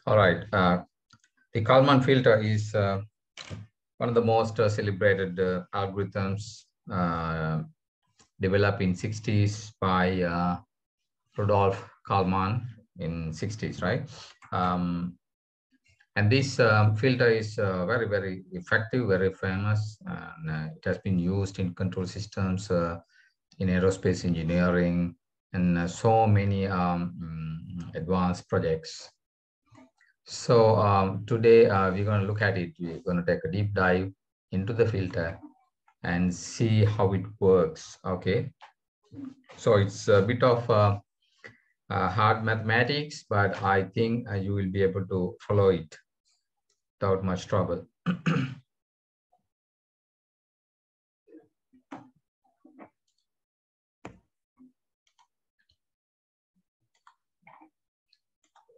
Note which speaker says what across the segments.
Speaker 1: All right. The Kalman filter is one of the most celebrated algorithms developed in 60s by Rudolf Kalman in 60s, right? Um, and this filter is very, very effective, very famous, and it has been used in control systems, in aerospace engineering, and so many advanced projects. So today we're going to look at it. We're going to take a deep dive into the filter and see how it works. Okay. So it's a bit of hard mathematics, but I think you will be able to follow it without much trouble.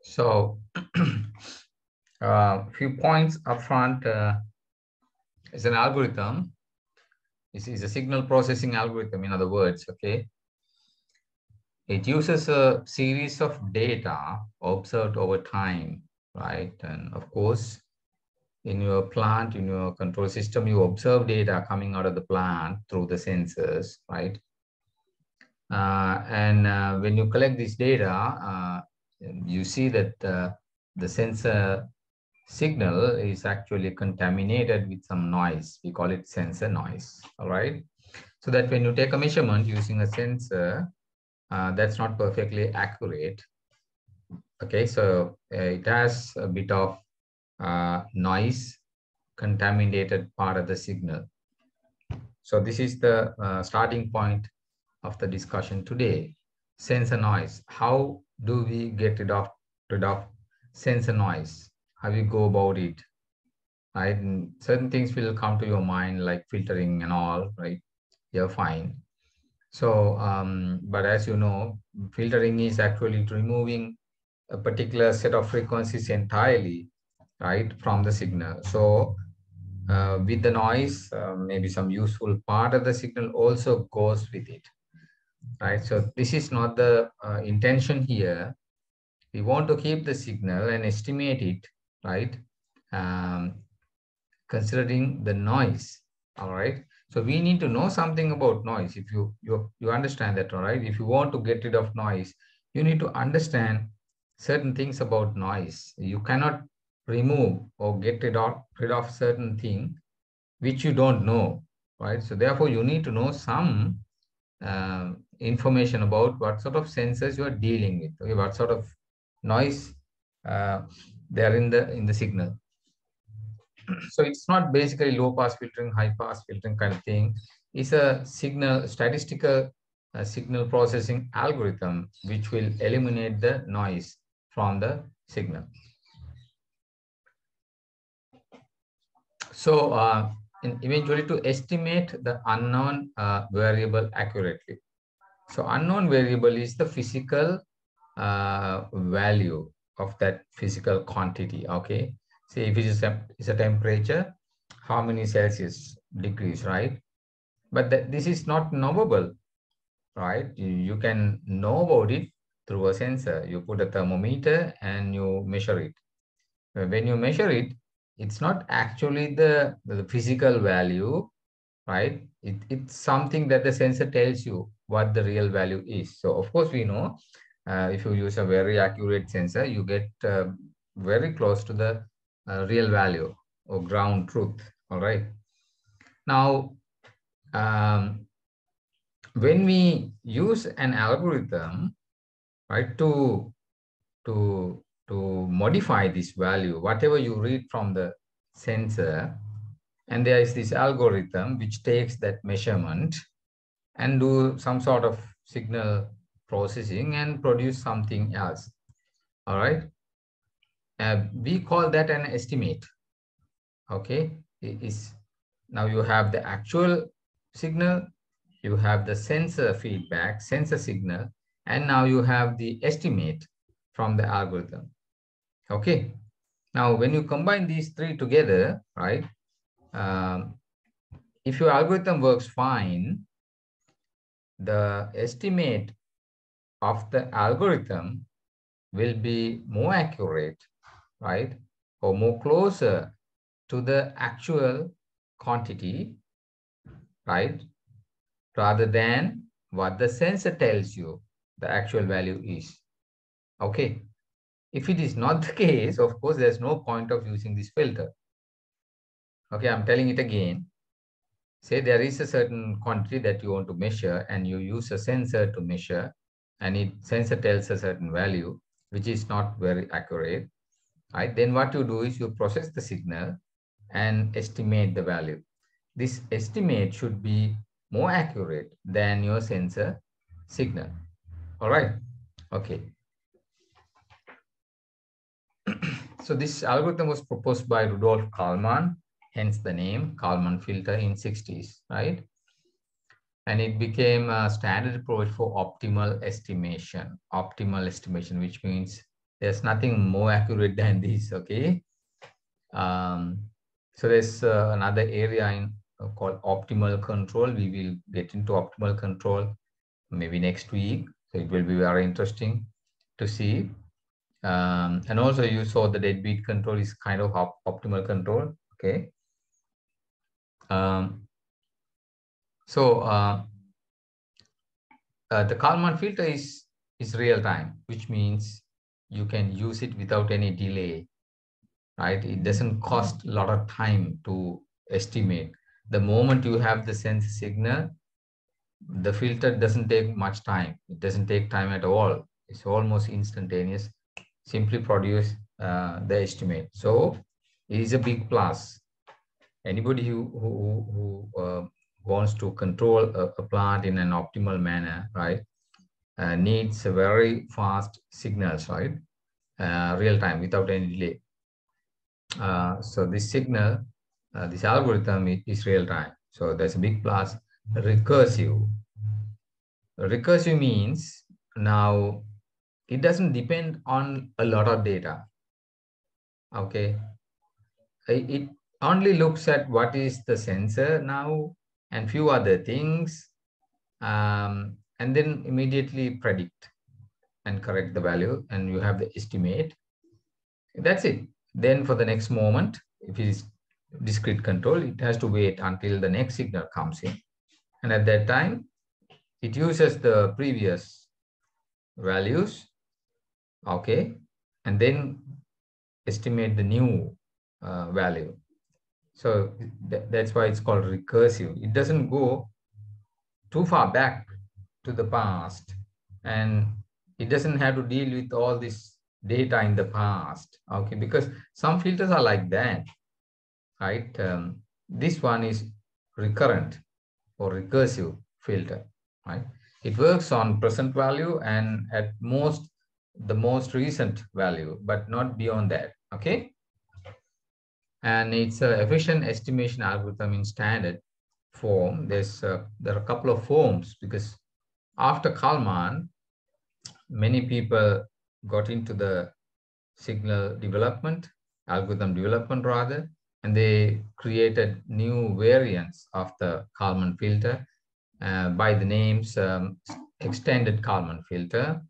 Speaker 1: So a few points up front. It's an algorithm. This is a signal processing algorithm, in other words, okay? It uses a series of data observed over time, right? And of course, in your plant, in your control system, you observe data coming out of the plant through the sensors, right? And when you collect this data, you see that the sensor signal is actually contaminated with some noise. We call it sensor noise, all right? So that when you take a measurement using a sensor, that's not perfectly accurate. Okay, so it has a bit of noise contaminated part of the signal. So this is the starting point of the discussion today. Sensor noise. How do we get rid of sensor noise? How we go about it? Right? And certain things will come to your mind like filtering and all, right? You're fine. So, but as you know, filtering is actually removing a particular set of frequencies entirely, right, from the signal. So with the noise, maybe some useful part of the signal also goes with it, right? So this is not the intention here. We want to keep the signal and estimate it, right? Um, Considering the noise, all right? So we need to know something about noise. If you understand that, all right? If you want to get rid of noise, you need to understand certain things about noise. You cannot remove or get rid of certain thing which you don't know, right? So therefore, you need to know some information about what sort of sensors you are dealing with, okay? What sort of noise they are in the signal. So it's not basically low pass filtering, high pass filtering kind of thing. It's a statistical signal processing algorithm which will eliminate the noise from the signal. So eventually to estimate the unknown variable accurately. So unknown variable is the physical value of that physical quantity, okay? See, if it is a temperature, how many Celsius degrees, right? But this is not knowable, right? You can know about it through a sensor. You put a thermometer and you measure it. When you measure it, it's not actually the physical value, right? It's something that the sensor tells you what the real value is. So of course we know if you use a very accurate sensor, you get very close to the real value or ground truth, all right? Now, when we use an algorithm, right, to modify this value, whatever you read from the sensor, and there is this algorithm which takes that measurement and do some sort of signal processing and produce something else. All right. We call that an estimate. Okay. Now you have the actual signal, you have the sensor feedback, sensor signal, and now you have the estimate from the algorithm. Okay. Now, when you combine these three together, right, if your algorithm works fine, the estimate of the algorithm will be more accurate right? Or more closer to the actual quantity, right? Rather than what the sensor tells you the actual value is. Okay. If it is not the case, of course, there's no point of using this filter. Okay, I'm telling it again. Say there is a certain quantity that you want to measure and you use a sensor to measure, and it sensor tells a certain value, which is not very accurate, right? Then what you do is you process the signal and estimate the value. This estimate should be more accurate than your sensor signal. All right. Okay. So this algorithm was proposed by Rudolf Kalman, hence the name Kalman filter in 60s, right? And it became a standard approach for optimal estimation. Optimal estimation, which means there's nothing more accurate than this, okay? So there's another area in called optimal control. We will get into optimal control maybe next week. So it will be very interesting to see. And also you saw the deadbeat control is kind of optimal control, okay? So the Kalman filter is real time, which means you can use it without any delay, right? It doesn't cost a lot of time to estimate. The moment you have the sense signal, the filter doesn't take much time. It doesn't take time at all. It's almost instantaneous. Simply produce the estimate. So it is a big plus. Anybody who wants to control a plant in an optimal manner, right, needs a very fast signals, right, real time without any delay. So this signal, this algorithm is real time. So there's a big plus. Recursive. Recursive means now it doesn't depend on a lot of data. Okay. It only looks at what is the sensor now and few other things, and then immediately predict and correct the value, and you have the estimate. That's it. Then for the next moment, if it is discrete control, it has to wait until the next signal comes in. And at that time, it uses the previous values, okay, and then estimate the new value. So that's why it's called recursive. It doesn't go too far back to the past, and it doesn't have to deal with all this data in the past, okay, because some filters are like that, right? This one is recurrent or recursive filter, right? It works on present value and at most the most recent value, but not beyond that, okay? And it's an efficient estimation algorithm in standard form. There are a couple of forms, because after Kalman, many people got into the signal development, algorithm development rather, and they created new variants of the Kalman filter by the names extended Kalman filter,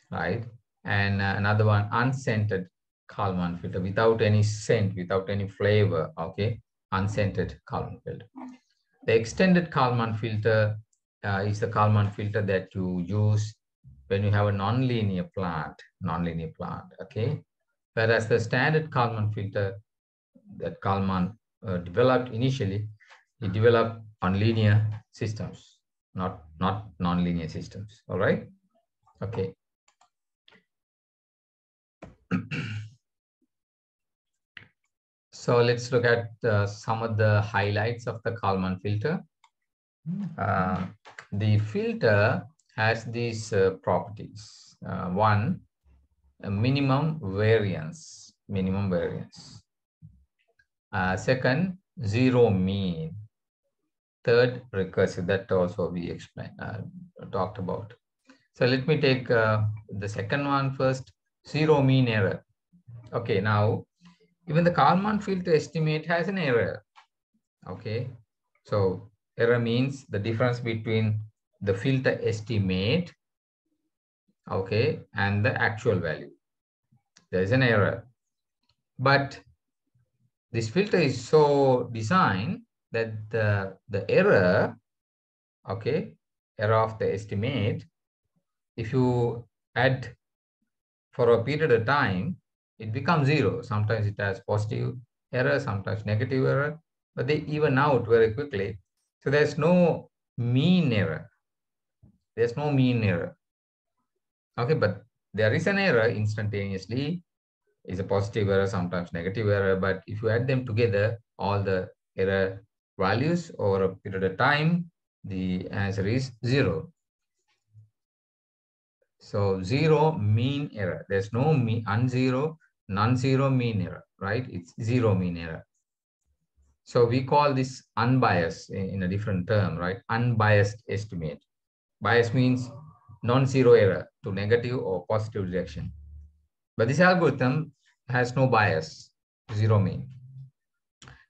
Speaker 1: right? And another one, unscented Kalman filter, without any scent, without any flavor, okay? Unscented Kalman filter. The extended Kalman filter is the Kalman filter that you use when you have a nonlinear plant, okay? Whereas the standard Kalman filter that Kalman developed initially, it developed on linear systems, not nonlinear systems, all right? Okay. So let's look at some of the highlights of the Kalman filter. The filter has these properties. One, a minimum variance. Second, zero mean. Third, recursive. That also we explained, talked about. So let me take the second one first, zero mean error. Okay, now even the Kalman filter estimate has an error. Okay, so error means the difference between the filter estimate, okay, and the actual value. There is an error. But this filter is so designed that the error, okay, error of the estimate, if you add for a period of time, it becomes zero. Sometimes it has positive error, sometimes negative error, but they even out very quickly. So there's no mean error. There's no mean error. Okay, but there is an error instantaneously. Is a positive error, sometimes negative error. But if you add them together, all the error values over a period of time, the answer is zero. So zero mean error. There's no mean unzero, non-zero mean error, right? It's zero mean error. So we call this unbiased in a different term, right? Unbiased estimate. Bias means non-zero error to negative or positive direction. But this algorithm has no bias, zero mean.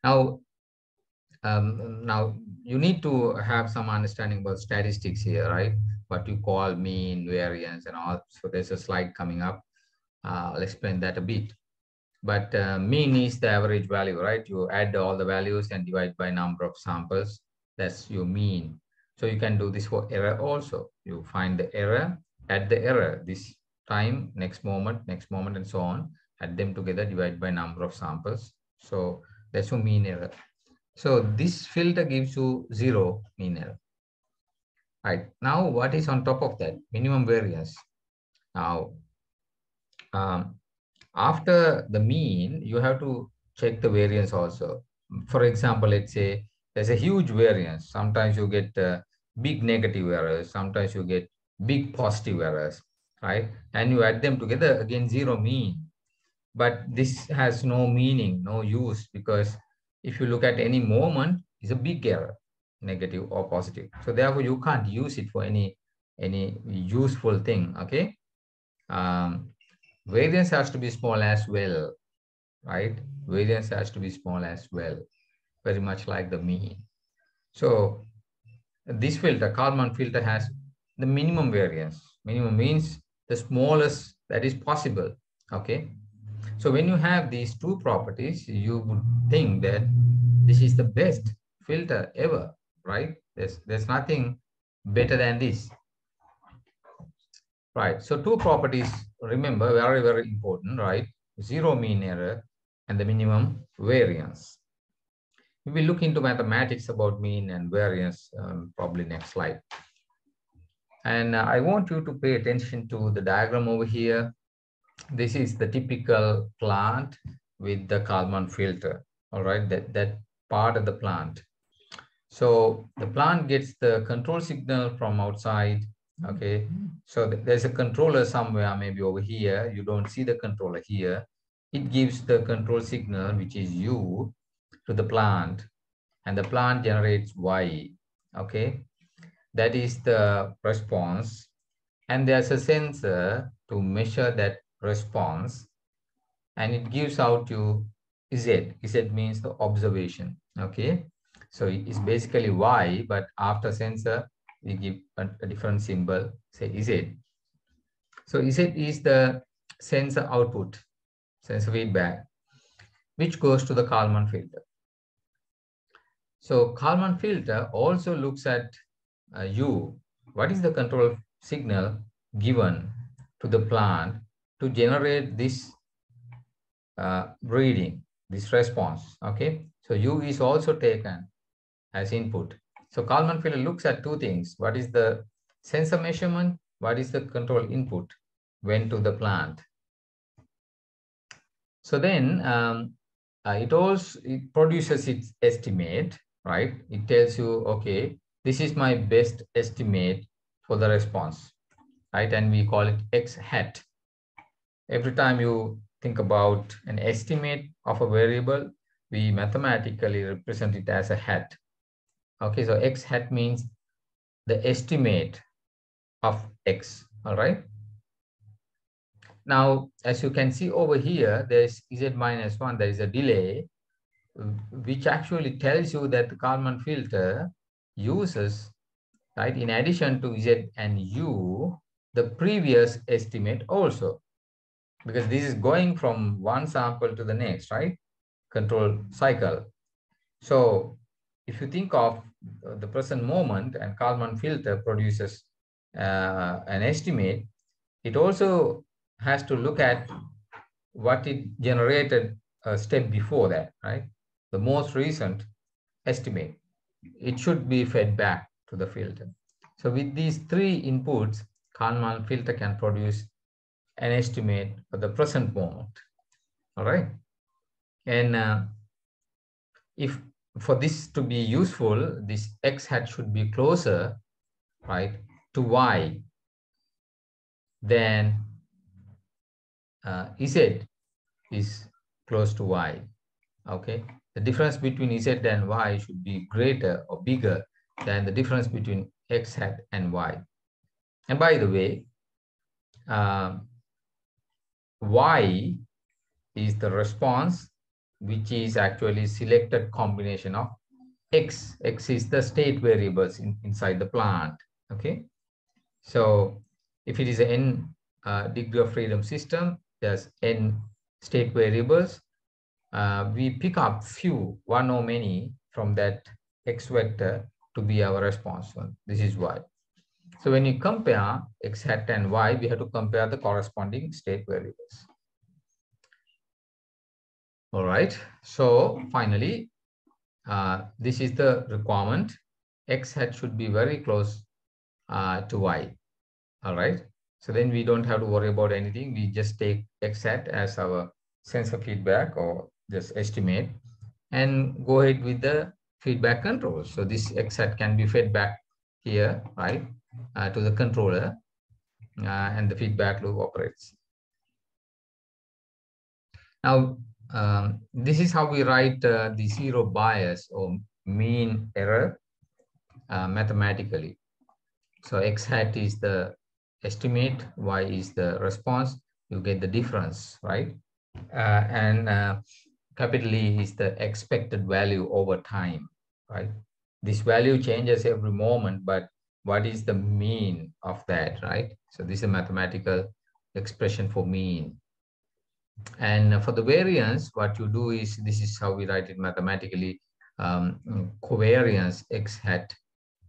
Speaker 1: Now you need to have some understanding about statistics here, right? What you call mean, variance, and all. So there's a slide coming up. I'll explain that a bit. But mean is the average value, right? You add all the values and divide by number of samples. That's your mean. So you can do this for error also. You find the error, add the error, this time, next moment, and so on. Add them together, divide by number of samples. So that's your mean error. So this filter gives you zero mean error. Right. Now, what is on top of that? Minimum variance. Now, after the mean, you have to check the variance also. For example, let's say there's a huge variance. Sometimes you get big negative errors. Sometimes you get big positive errors, right? And you add them together, again, zero mean. But this has no meaning, no use, because if you look at any moment, it's a big error, negative or positive. So therefore, you can't use it for any useful thing, okay? Variance has to be small as well, right? Variance has to be small as well, very much like the mean. So this filter, Kalman filter, has the minimum variance. Minimum means the smallest that is possible, okay? So when you have these two properties, you would think that this is the best filter ever, right? There's nothing better than this. Right, so two properties, remember, very, very important, right? Zero mean error and the minimum variance. We will look into mathematics about mean and variance, probably next slide. And I want you to pay attention to the diagram over here. This is the typical plant with the Kalman filter, all right, that part of the plant. So the plant gets the control signal from outside, okay? So there's a controller somewhere, maybe over here. You don't see the controller here. It gives the control signal, which is U, to the plant, and the plant generates Y, okay? That is the response. And there's a sensor to measure that response, and it gives out to Z. Z means the observation, okay? So it's basically Y, but after sensor, we give a different symbol, say Z. So Z is the sensor output, sensor feedback, which goes to the Kalman filter. So Kalman filter also looks at U. What is the control signal given to the plant to generate this reading, this response, okay? So U is also taken as input. So Kalman filter looks at two things. What is the sensor measurement? What is the control input went to the plant? So then it produces its estimate, right? It tells you, okay, this is my best estimate for the response, right? And we call it X hat. Every time you think about an estimate of a variable, we mathematically represent it as a hat. Okay, so X hat means the estimate of X, all right? Now, as you can see over here, there's Z minus 1, there is a delay, which actually tells you that the Kalman filter uses, right, in addition to Z and U, the previous estimate also. because this is going from one sample to the next, right? Control cycle. So if you think of the present moment, and Kalman filter produces an estimate, it also has to look at what it generated a step before that, right? The most recent estimate. It should be fed back to the filter. So with these three inputs, Kalman filter can produce an estimate for the present moment. All right. And if for this to be useful, this x hat should be closer, right, to y than z is close to y. Okay. The difference between z and y should be greater or bigger than the difference between x hat and y. And by the way, y is the response, which is actually selected combination of x. X is the state variables inside the plant. Okay. So if it is an n degree of freedom system, there's n state variables. We pick up few, one or many from that x vector to be our response one. This is why. So when you compare x hat and y, we have to compare the corresponding state variables. All right. So finally, this is the requirement. X hat should be very close to y. All right. So then we don't have to worry about anything. We just take x hat as our sensor feedback or just estimate and go ahead with the feedback control. So this x hat can be fed back here, right, to the controller, and the feedback loop operates. Now, this is how we write the zero bias or mean error mathematically. So x hat is the estimate, y is the response. You get the difference, right? And capital E is the expected value over time, right? This value changes every moment, but what is the mean of that, right? So this is a mathematical expression for mean. And for the variance, what you do is, this is how we write it mathematically, covariance x hat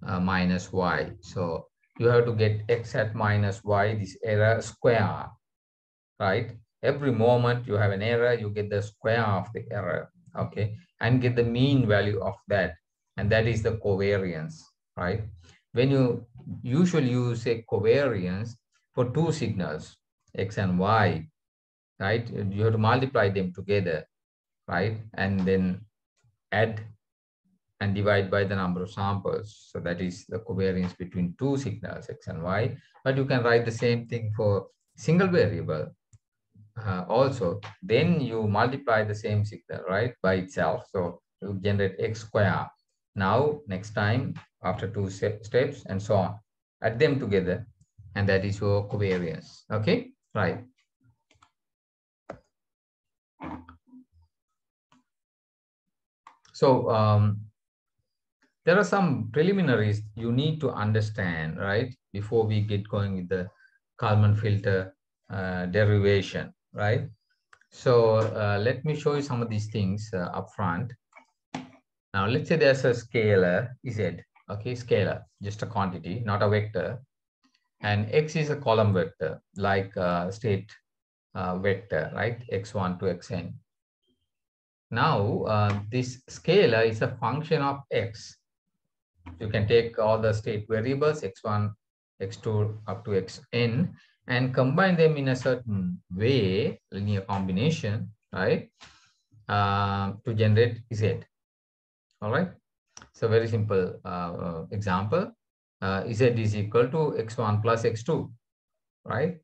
Speaker 1: minus y. So you have to get x hat minus y, this error square, right? Every moment you have an error, you get the square of the error, okay? And get the mean value of that. And that is the covariance, right? When you usually use a covariance for two signals, x and y, right? You have to multiply them together, right? And then add and divide by the number of samples. So that is the covariance between two signals, x and y. But you can write the same thing for single variable also. Then you multiply the same signal, right, by itself. So you generate x square. Now, next time, after two steps and so on, add them together. And that is your covariance, okay? Right. So there are some preliminaries you need to understand, right, before we get going with the Kalman filter derivation, right? So let me show you some of these things up front. Now, let's say there's a scalar, Z, okay, scalar, just a quantity, not a vector. And X is a column vector, like state vector, right, x1 to xn. Now, this scalar is a function of X. You can take all the state variables, x1, x2, up to xn, and combine them in a certain way, linear combination, right, to generate Z. All right. So very simple example. Z is equal to x1 plus x2, right?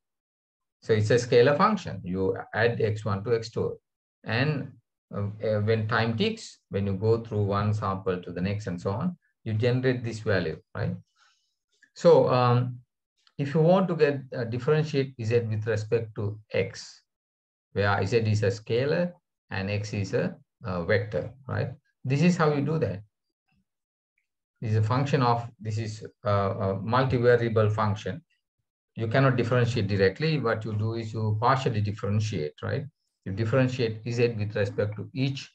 Speaker 1: So it's a scalar function. You add x1 to x2. And when time ticks, when you go through one sample to the next and so on, you generate this value, right? So if you want to get differentiate Z with respect to X, where Z is a scalar and X is a vector, right? This is how you do that. This is a function of, this is a multivariable function. you cannot differentiate directly. What you do is you partially differentiate, right? You differentiate Z with respect to each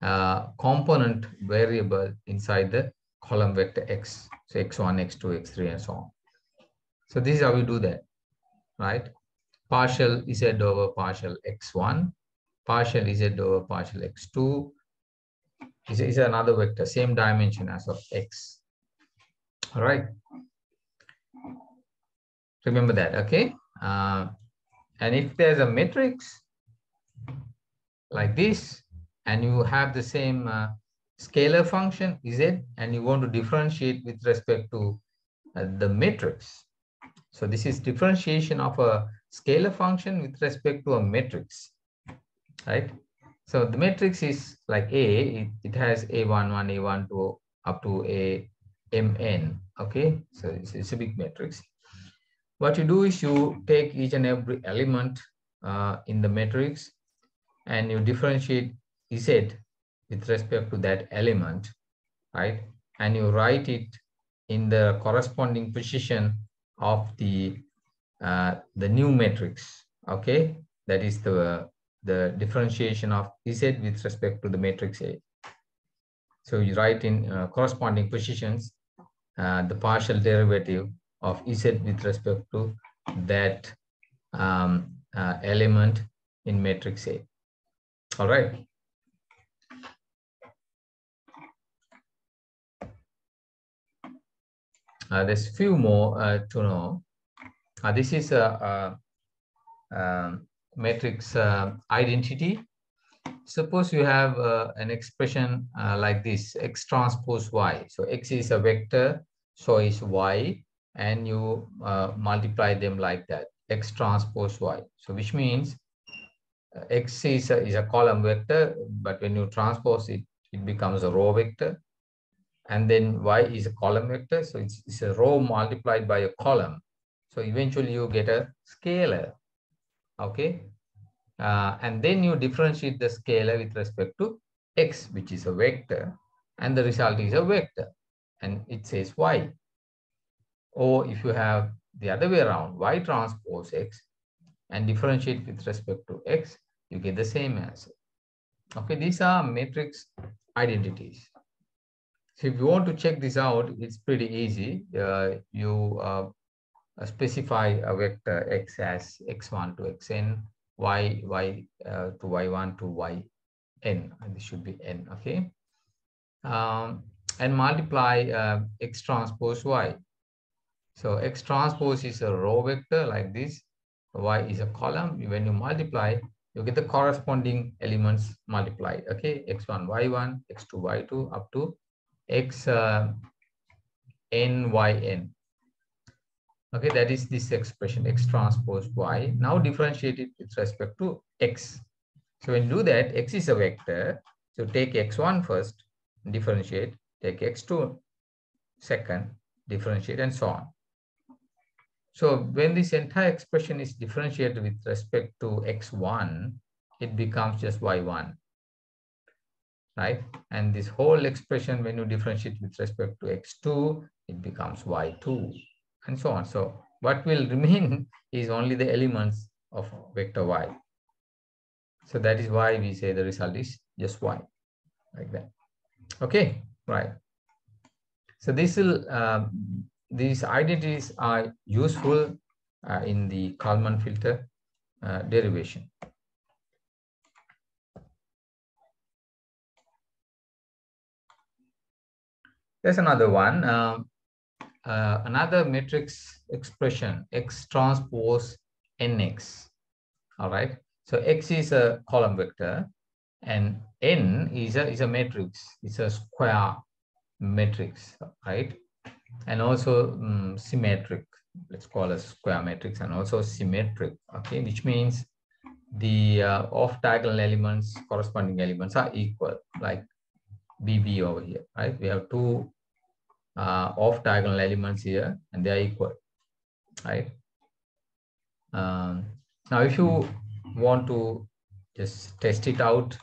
Speaker 1: component variable inside the column vector X. So X1, X2, X3, and so on. So this is how we do that, right? Partial Z over partial X1, partial Z over partial X2 is another vector, same dimension as of X. All right. Remember that, okay? And if there's a matrix like this, and you have the same scalar function Z, and you want to differentiate with respect to the matrix. So this is differentiation of a scalar function with respect to a matrix, right? So the matrix is like A, it has A11, A12 up to A Mn, okay? So it's a big matrix. What you do is you take each and every element in the matrix and you differentiate Z with respect to that element, right? And you write it in the corresponding position of the new matrix, okay? That is the differentiation of Z with respect to the matrix A. So you write in corresponding positions the partial derivative of Z with respect to that element in matrix A. All right. There's few more to know. This is a matrix identity. Suppose you have an expression like this, X transpose Y. So X is a vector, so is Y, and you multiply them like that, X transpose Y. So which means X is a column vector, but when you transpose it, it becomes a row vector. And then Y is a column vector, so it's a row multiplied by a column. So eventually you get a scalar, okay? And then you differentiate the scalar with respect to X, which is a vector, and the result is a vector, and it says Y. Or if you have the other way around, Y transpose X, and differentiate with respect to X, you get the same answer. Okay, these are matrix identities. So if you want to check this out, it's pretty easy. You specify a vector X as X1 to Xn, Y to Y1 to Yn, and this should be N, okay? And multiply X transpose Y. So X transpose is a row vector like this, Y is a column. When you multiply, you get the corresponding elements multiplied, okay? X1, Y1, X2, Y2, up to X N, Y, N. Okay, that is this expression, X transpose Y. Now differentiate it with respect to X. So when you do that, X is a vector. So take X1 first, differentiate, take X2 second, differentiate, and so on. So when this entire expression is differentiated with respect to X1, it becomes just Y1, right? And this whole expression, when you differentiate with respect to X2, it becomes Y2, and so on. So what will remain is only the elements of vector Y. So that is why we say the result is just Y, like that. Okay, right. So this will, these identities are useful in the Kalman filter derivation. There's another one, another matrix expression, X transpose Nx. All right. So X is a column vector, and N is a matrix. It's a square matrix, right? And also symmetric. Let's call a square matrix, and also symmetric. Okay, which means the off-diagonal elements, corresponding elements are equal, like BB over here, right? We have two off-diagonal elements here, and they are equal, right? Now, if you want to just test it out,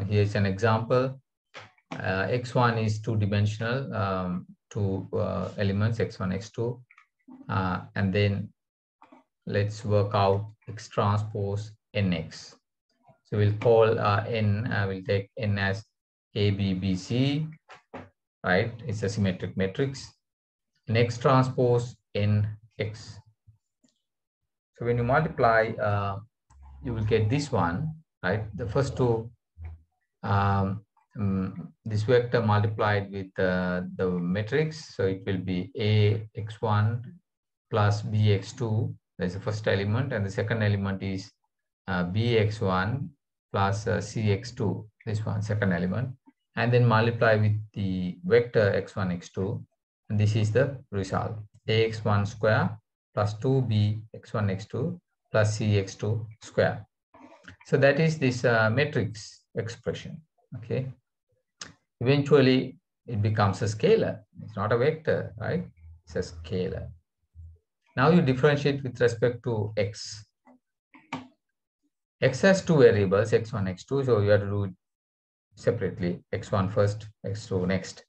Speaker 1: here's an example. X1 is two-dimensional, two elements, X1, X2, and then let's work out X transpose NX. So we'll call N, we'll take N as A, B, B, C, right? It's a symmetric matrix. And X transpose NX. So when you multiply, you will get this one, right? The first two, this vector multiplied with the matrix. So it will be AX1 plus BX2. That's the first element. And the second element is BX1 plus CX2. This one, second element. And then multiply with the vector X1, X2. And this is the result. AX1 square plus 2B X1, X2 plus CX2 square. So that is this matrix expression, okay? Eventually, it becomes a scalar. It's not a vector, right? It's a scalar. Now you differentiate with respect to X. X has two variables, X1, X2, so you have to do it separately. X1 first, X2 next.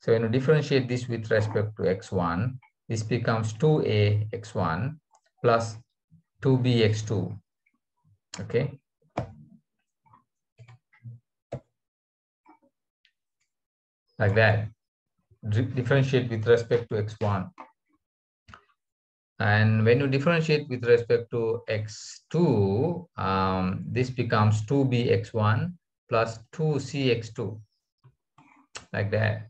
Speaker 1: So when you differentiate this with respect to X1, this becomes 2A X1 plus 2B X2, okay? Like that. Differentiate with respect to X1. And when you differentiate with respect to X2, this becomes 2BX1 plus 2CX2, like that.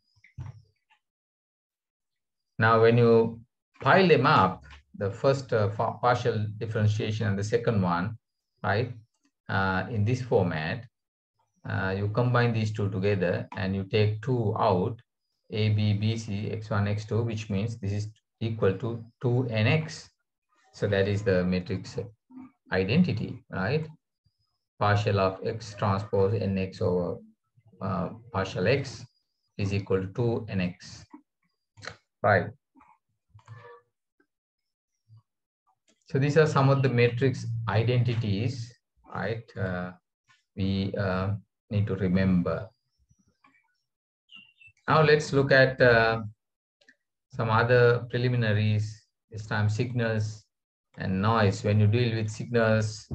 Speaker 1: Now, when you pile them up, the first partial differentiation and the second one, right, in this format, you combine these two together and you take 2 out, A, B, B, C, X1, X2, which means this is equal to 2NX. So that is the matrix identity, right? Partial of X transpose NX over partial X is equal to 2NX, right? So these are some of the matrix identities, right? We need to remember. Now let's look at some other preliminaries, this time signals and noise. When you deal with signals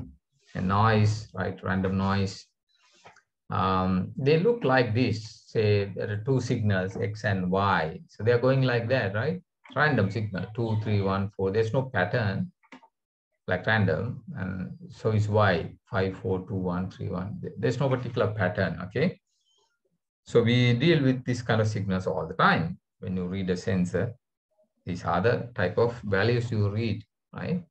Speaker 1: and noise, right, random noise, they look like this. Say there are two signals, X and Y. So they're going like that, right? Random signal, 2, 3, 1, 4. There's no pattern like random. And so is Y, 5, 4, 2, 1, 3, 1. There's no particular pattern, okay? So we deal with this kind of signals all the time. When you read a sensor, these are the type of values you read, right?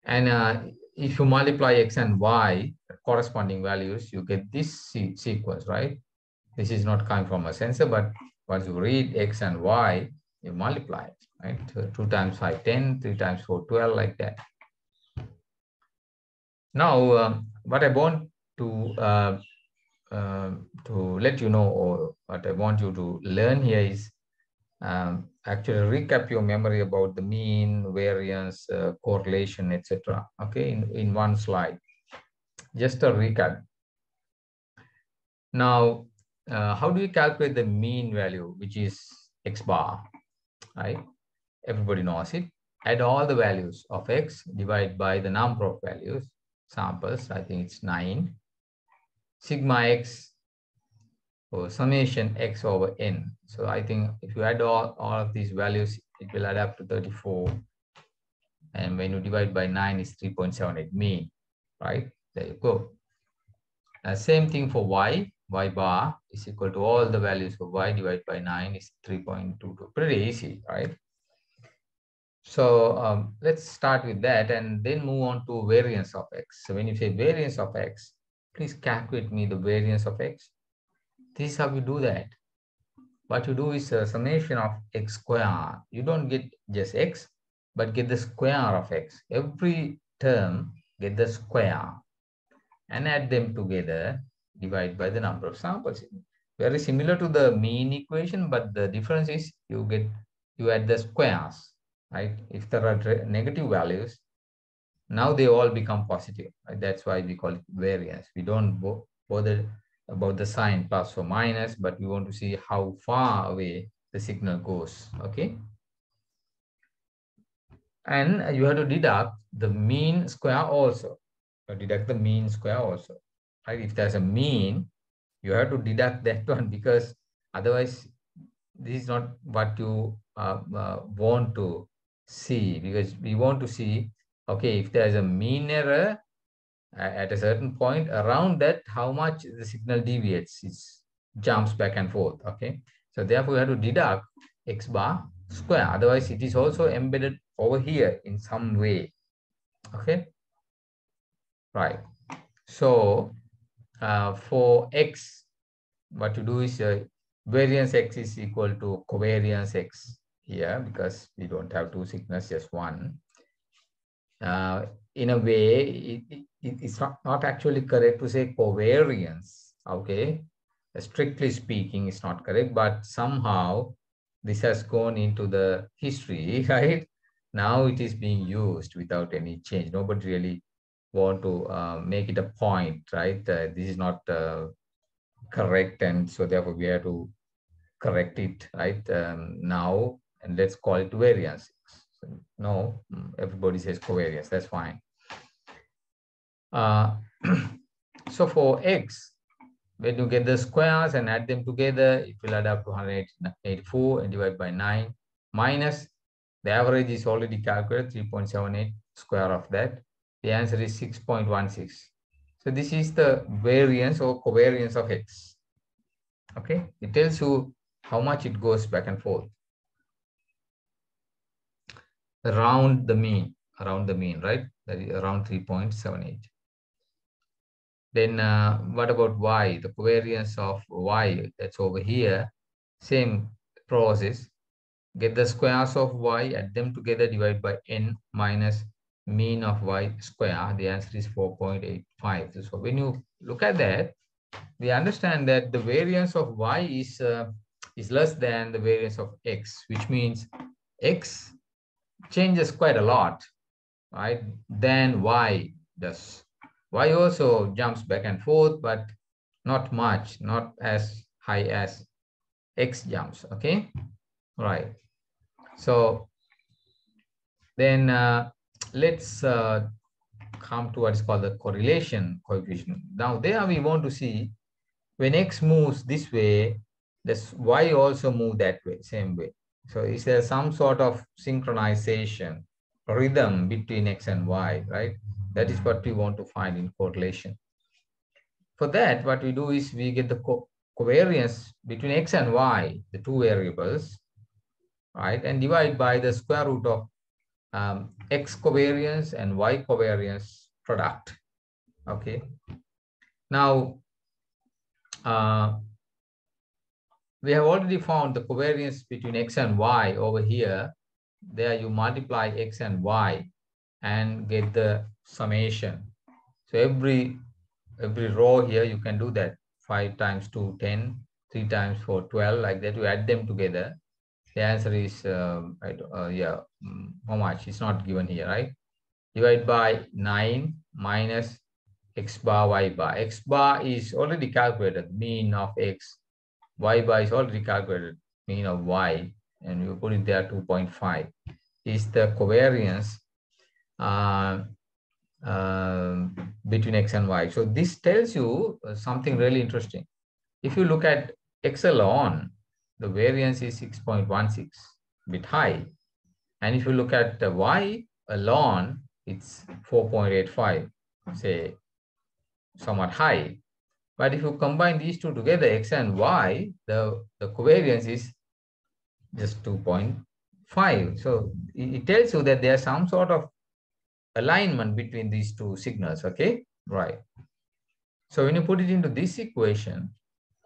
Speaker 1: And if you multiply X and Y corresponding values, you get this sequence, right? This is not coming from a sensor, but once you read X and Y, you multiply it, right? 2 times 5, 10, 3 times 4, 12, like that. Now, what I want to let you know, or what I want you to learn here is actually recap your memory about the mean, variance, correlation, etc. Okay, in one slide. Just a recap. Now, how do you calculate the mean value, which is X bar, right? Everybody knows it. Add all the values of X, divide by the number of values, samples, I think it's 9. Sigma X, or summation X over N. So I think if you add all of these values, it will add up to 34. And when you divide by 9, it's 3.78 mean, right? There you go. Same thing for Y. Y bar is equal to all the values for Y divided by 9 is 3.22. Pretty easy, right? So let's start with that and then move on to variance of X. So when you say variance of X, please calculate me the variance of X. This is how you do that. What you do is a summation of X square. You don't get just X, but get the square of X. Every term, get the square and add them together, divide by the number of samples. Very similar to the mean equation, but the difference is you add the squares, right? If there are negative values, now they all become positive. Right? That's why we call it variance. We don't bother about the sign plus or minus, but we want to see how far away the signal goes, okay? And you have to deduct the mean square also. Deduct the mean square also. Right? If there's a mean, you have to deduct that one, because otherwise this is not what you want to see, because we want to see, okay, if there's a mean error at a certain point, around that, how much the signal deviates, it jumps back and forth. Okay, so therefore we have to deduct x bar square, otherwise it is also embedded over here in some way. Okay, right. So for x, what you do is variance x is equal to covariance x here, because we don't have two signals, just one. In a way, it's not actually correct to say covariance. Okay, strictly speaking, it's not correct, but somehow this has gone into the history, right? Now it is being used without any change. Nobody really want to make it a point, right? This is not correct, and so therefore we have to correct it, right? Now, and let's call it variance. So, no, everybody says covariance, that's fine. So for x, when you get the squares and add them together, it will add up to 184 and divide by 9, minus the average is already calculated, 3.78 square of that. The answer is 6.16. So this is the variance or covariance of x. Okay, it tells you how much it goes back and forth around the mean, right? That is around 3.78. Then what about y? The covariance of y, that's over here. Same process. Get the squares of y, add them together, divide by n minus mean of y square. The answer is 4.85. So when you look at that, we understand that the variance of y is less than the variance of x, which means x changes quite a lot, right, than y does. Y also jumps back and forth, but not much, not as high as x jumps. Okay, right. So then let's come to what is called the correlation coefficient. Now there we want to see when x moves this way, this y also move that way, same way. So is there some sort of synchronization, rhythm between x and y, right? That is what we want to find in correlation. For that, what we do is we get the covariance between x and y, the two variables, right? And divide by the square root of x covariance and y covariance product. Okay. Now, we have already found the covariance between x and y over here. There you multiply x and y and get the summation. So every row here you can do that. 5 times 2, 10, 3 times 4, 12, like that. You add them together. The answer is, how much? It's not given here, right? Divide by 9 minus x bar, y bar. X bar is already calculated, mean of x. Y bar is already calculated, mean of y, and you put it there, 2.5 is the covariance between x and y. So this tells you something really interesting. If you look at x alone, the variance is 6.16, bit high. And if you look at the y alone, it's 4.85, say somewhat high. But if you combine these two together, x and y, the covariance is just 2.5. So it tells you that there's some sort of alignment between these two signals. Okay, right. So when you put it into this equation,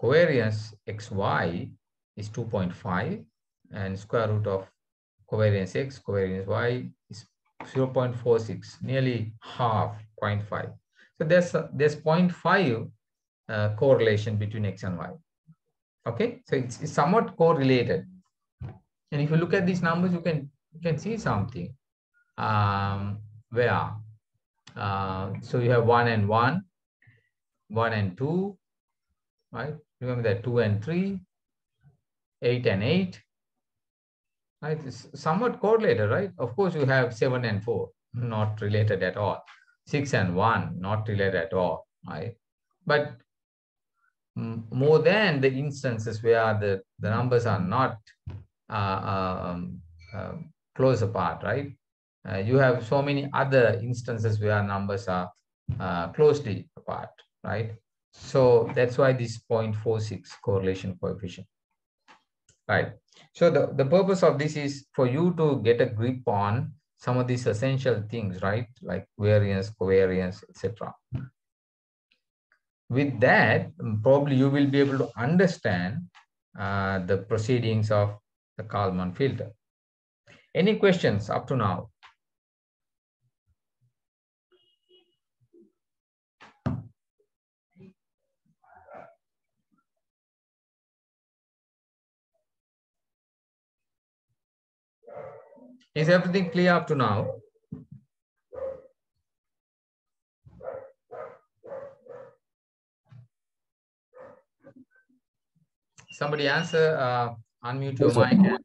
Speaker 1: covariance xy is 2.5 and square root of covariance x, covariance y is 0.46, nearly half, 0.5. So there's 0.5 correlation between x and y. Okay, so it's somewhat correlated. And if you look at these numbers, you can see something. Where so you have 1 and 1, 1 and 2, right? Remember that 2 and 3, 8 and 8, right? It's somewhat correlated, right? Of course, you have 7 and 4, not related at all. 6 and 1, not related at all, right? But more than the instances where the numbers are not um, close apart, right? You have so many other instances where numbers are closely apart, right? So that's why this 0.46 correlation coefficient, right? So the purpose of this is for you to get a grip on some of these essential things, right? Like variance, covariance, etc. With that, probably you will be able to understand the proceedings of the Kalman filter. Any questions up to now? Is everything clear up to now? Somebody answer, unmute your
Speaker 2: Yes,
Speaker 1: mic.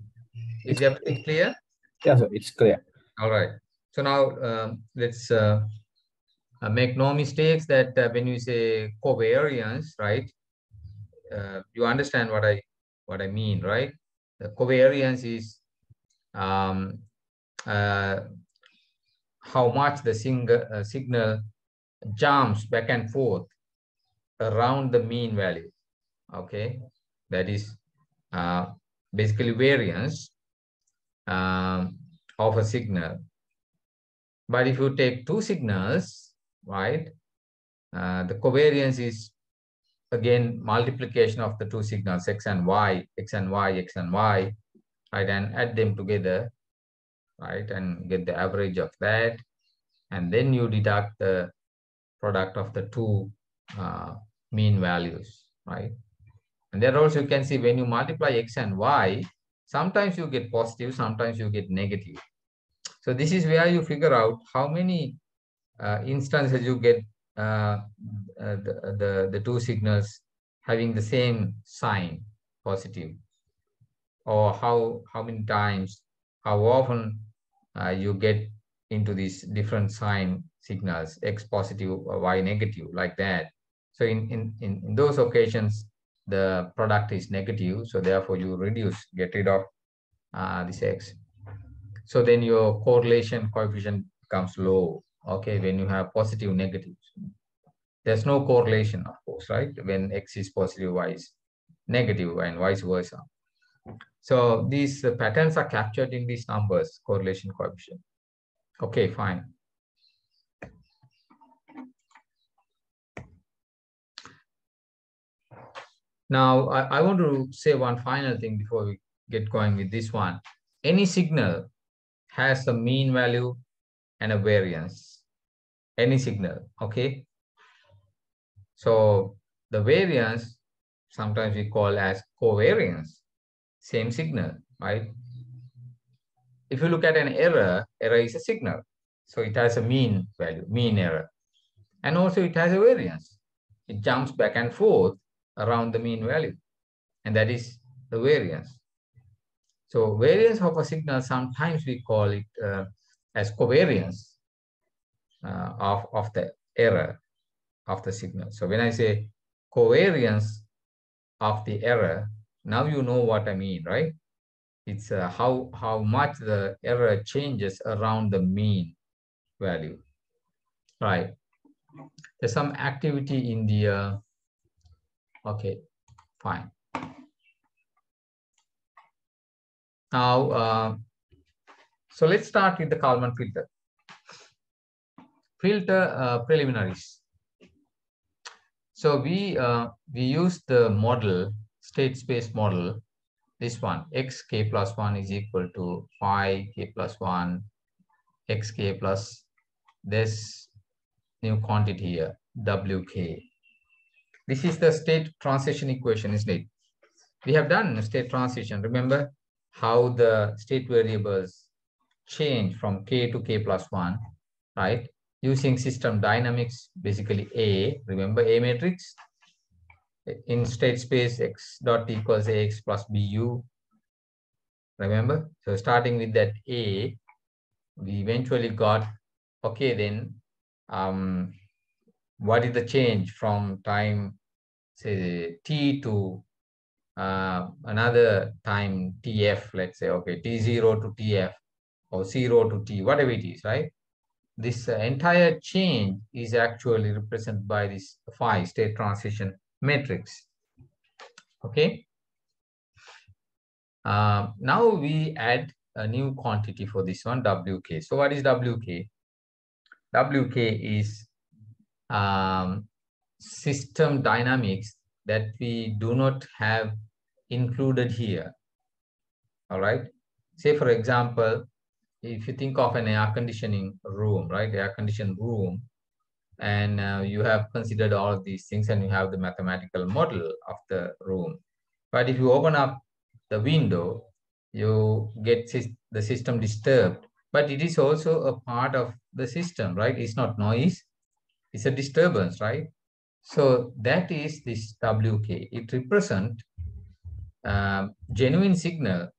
Speaker 1: Is everything clear?
Speaker 2: Yes, sir, it's clear.
Speaker 1: All right. So now let's make no mistakes that when you say covariance, right? You understand what I mean, right? The covariance is um, uh, how much the signal jumps back and forth around the mean value. Okay, that is basically variance of a signal. But if you take two signals, right, the covariance is again multiplication of the two signals, x and y, x and y, x and y, right, and add them together, right, and get the average of that. And then you deduct the product of the two mean values, right? And there also you can see when you multiply x and y, sometimes you get positive, sometimes you get negative. So this is where you figure out how many instances you get the two signals having the same sign, positive, or how many times, how often you get into these different sign signals, x positive or y negative, like that. So in those occasions, the product is negative, so therefore you get rid of this x. So then your correlation coefficient becomes low, okay, when you have positive negatives. There's no correlation, of course, right? When x is positive, y is negative, and vice versa. So these patterns are captured in these numbers, correlation coefficient. Okay, fine. Now, I want to say one final thing before we get going with this one. Any signal has a mean value and a variance. Any signal, okay? So the variance, sometimes we call as covariance, same signal, right? If you look at an error, error is a signal. So it has a mean value, mean error. And also it has a variance. It jumps back and forth around the mean value. And that is the variance. So variance of a signal, sometimes we call it as covariance of the error of the signal. So when I say covariance of the error, now you know what I mean, right? It's how much the error changes around the mean value, right? There's some activity in the, okay, fine. Now, so let's start with the Kalman filter. Filter preliminaries. So we use the model, state space model, this one, xk plus 1 is equal to phi k plus 1, xk plus this new quantity here, wk. This is the state transition equation, isn't it? We have done state transition. Remember how the state variables change from k to k plus 1, right? Using system dynamics, basically A, remember A matrix? In state space, x dot equals ax plus bu. Remember? So starting with that A, we eventually got, okay, then what is the change from time, say, T to another time TF, let's say, okay, T0 to TF or 0 to T, whatever it is, right? This entire change is actually represented by this phi state transition matrix. Okay. Now we add a new quantity for this one, WK. So what is WK? WK is system dynamics that we do not have included here. All right. Say, for example, if you think of an air conditioning room, right? Air conditioned room, and you have considered all of these things and you have the mathematical model of the room. But if you open up the window, you get the system disturbed. But it is also a part of the system, right? It's not noise, it's a disturbance, right? So that is this WK. It represents genuine signal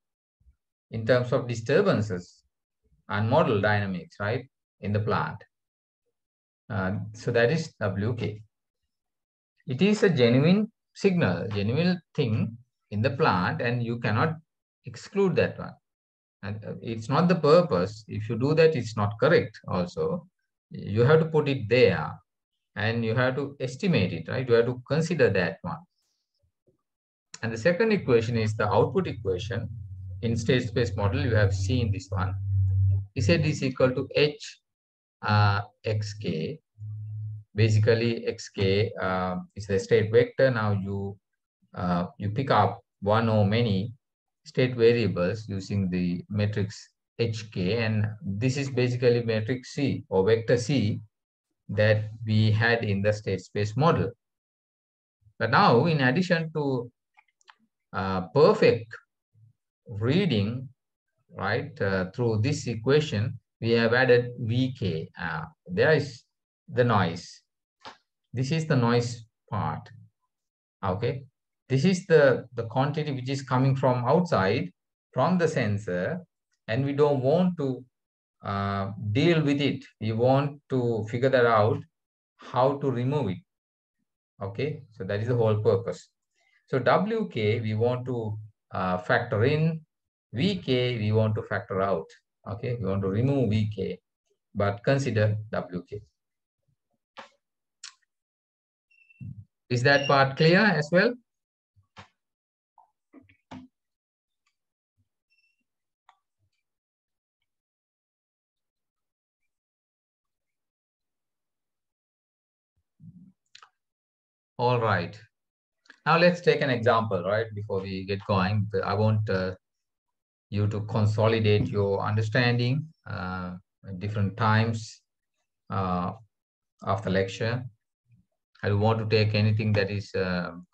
Speaker 1: in terms of disturbances and model dynamics, right, in the plant. So that is WK. It is a genuine signal, genuine thing in the plant, and you cannot exclude that one. And it's not the purpose. If you do that, it's not correct also. You have to put it there and you have to estimate it, right? You have to consider that one. And the second equation is the output equation. In state space model, you have seen this one. Z is equal to H xk. Basically, xk is the state vector. Now you pick up one or many state variables using the matrix HK, and this is basically matrix C or vector C that we had in the state space model. But now, in addition to perfect reading, right, through this equation, we have added VK. There is the noise. This is the noise part. Okay. This is the quantity which is coming from outside, from the sensor, and we don't want to deal with it. We want to figure that out, how to remove it. Okay, so that is the whole purpose. So WK, we want to factor in. VK, we want to factor out. Okay, we want to remove VK, but consider WK. Is that part clear as well? All right. Now let's take an example, right? Before we get going, I want you to consolidate your understanding at different times of the lecture. I don't want to take anything that is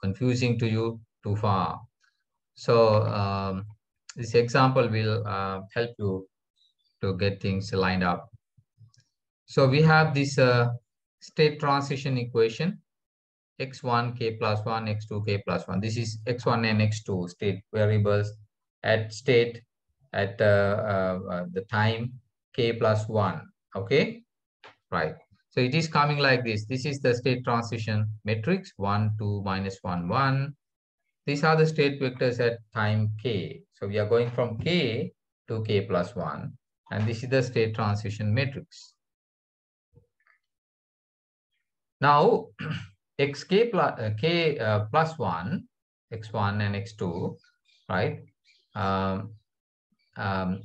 Speaker 1: confusing to you too far. So this example will help you to get things lined up. So we have this state transition equation, x1 k plus 1, x2 k plus 1. This is x1 and x2 state variables at state at the time k plus 1. Okay, right. So it is coming like this. This is the state transition matrix, 1, 2, minus 1, 1. These are the state vectors at time k. So we are going from k to k plus 1. And this is the state transition matrix. Now, xk plus, k plus 1, x1 and x2, right,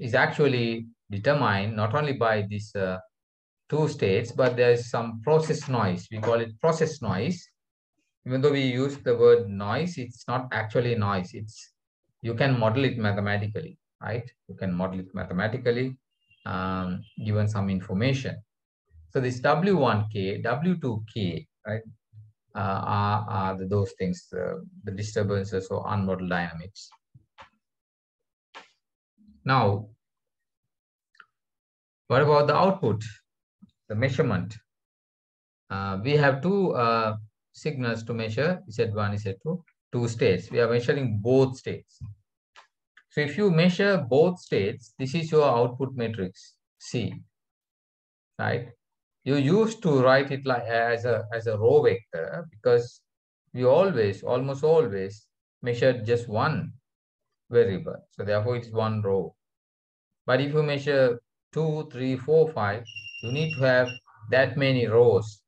Speaker 1: is actually determined not only by these two states, but there's some process noise. We call it process noise. Even though we use the word noise, it's not actually noise. You can model it mathematically, right? You can model it mathematically, given some information. So this W1K, W2K, right, are those things, the disturbances or unmodeled dynamics. Now, what about the output, the measurement? We have two signals to measure, Z1, Z2, two states. We are measuring both states. So if you measure both states, this is your output matrix C, right? You used to write it like as a row vector because we almost always measured just one variable. So therefore it's one row. But if you measure 2, 3, 4, 5, you need to have that many rows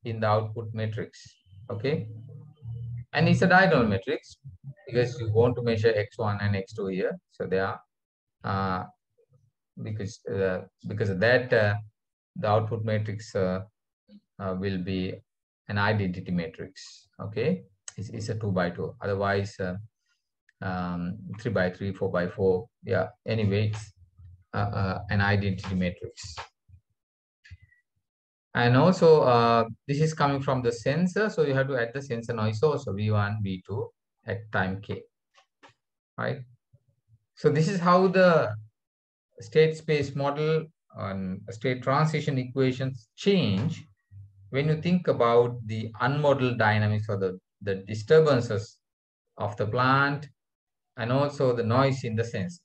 Speaker 1: in the output matrix. Okay. And it's a diagonal matrix because you want to measure x1 and x2 here. So they are because of that the output matrix will be an identity matrix. Okay, it's a 2 by 2. Otherwise, 3 by 3, 4 by 4. Yeah. Anyway, it's an identity matrix. And also, this is coming from the sensor, so you have to add the sensor noise also, V1, V2 at time k, right? So this is how the state space model and state transition equations change when you think about the unmodeled dynamics or the disturbances of the plant and also the noise in the sensor.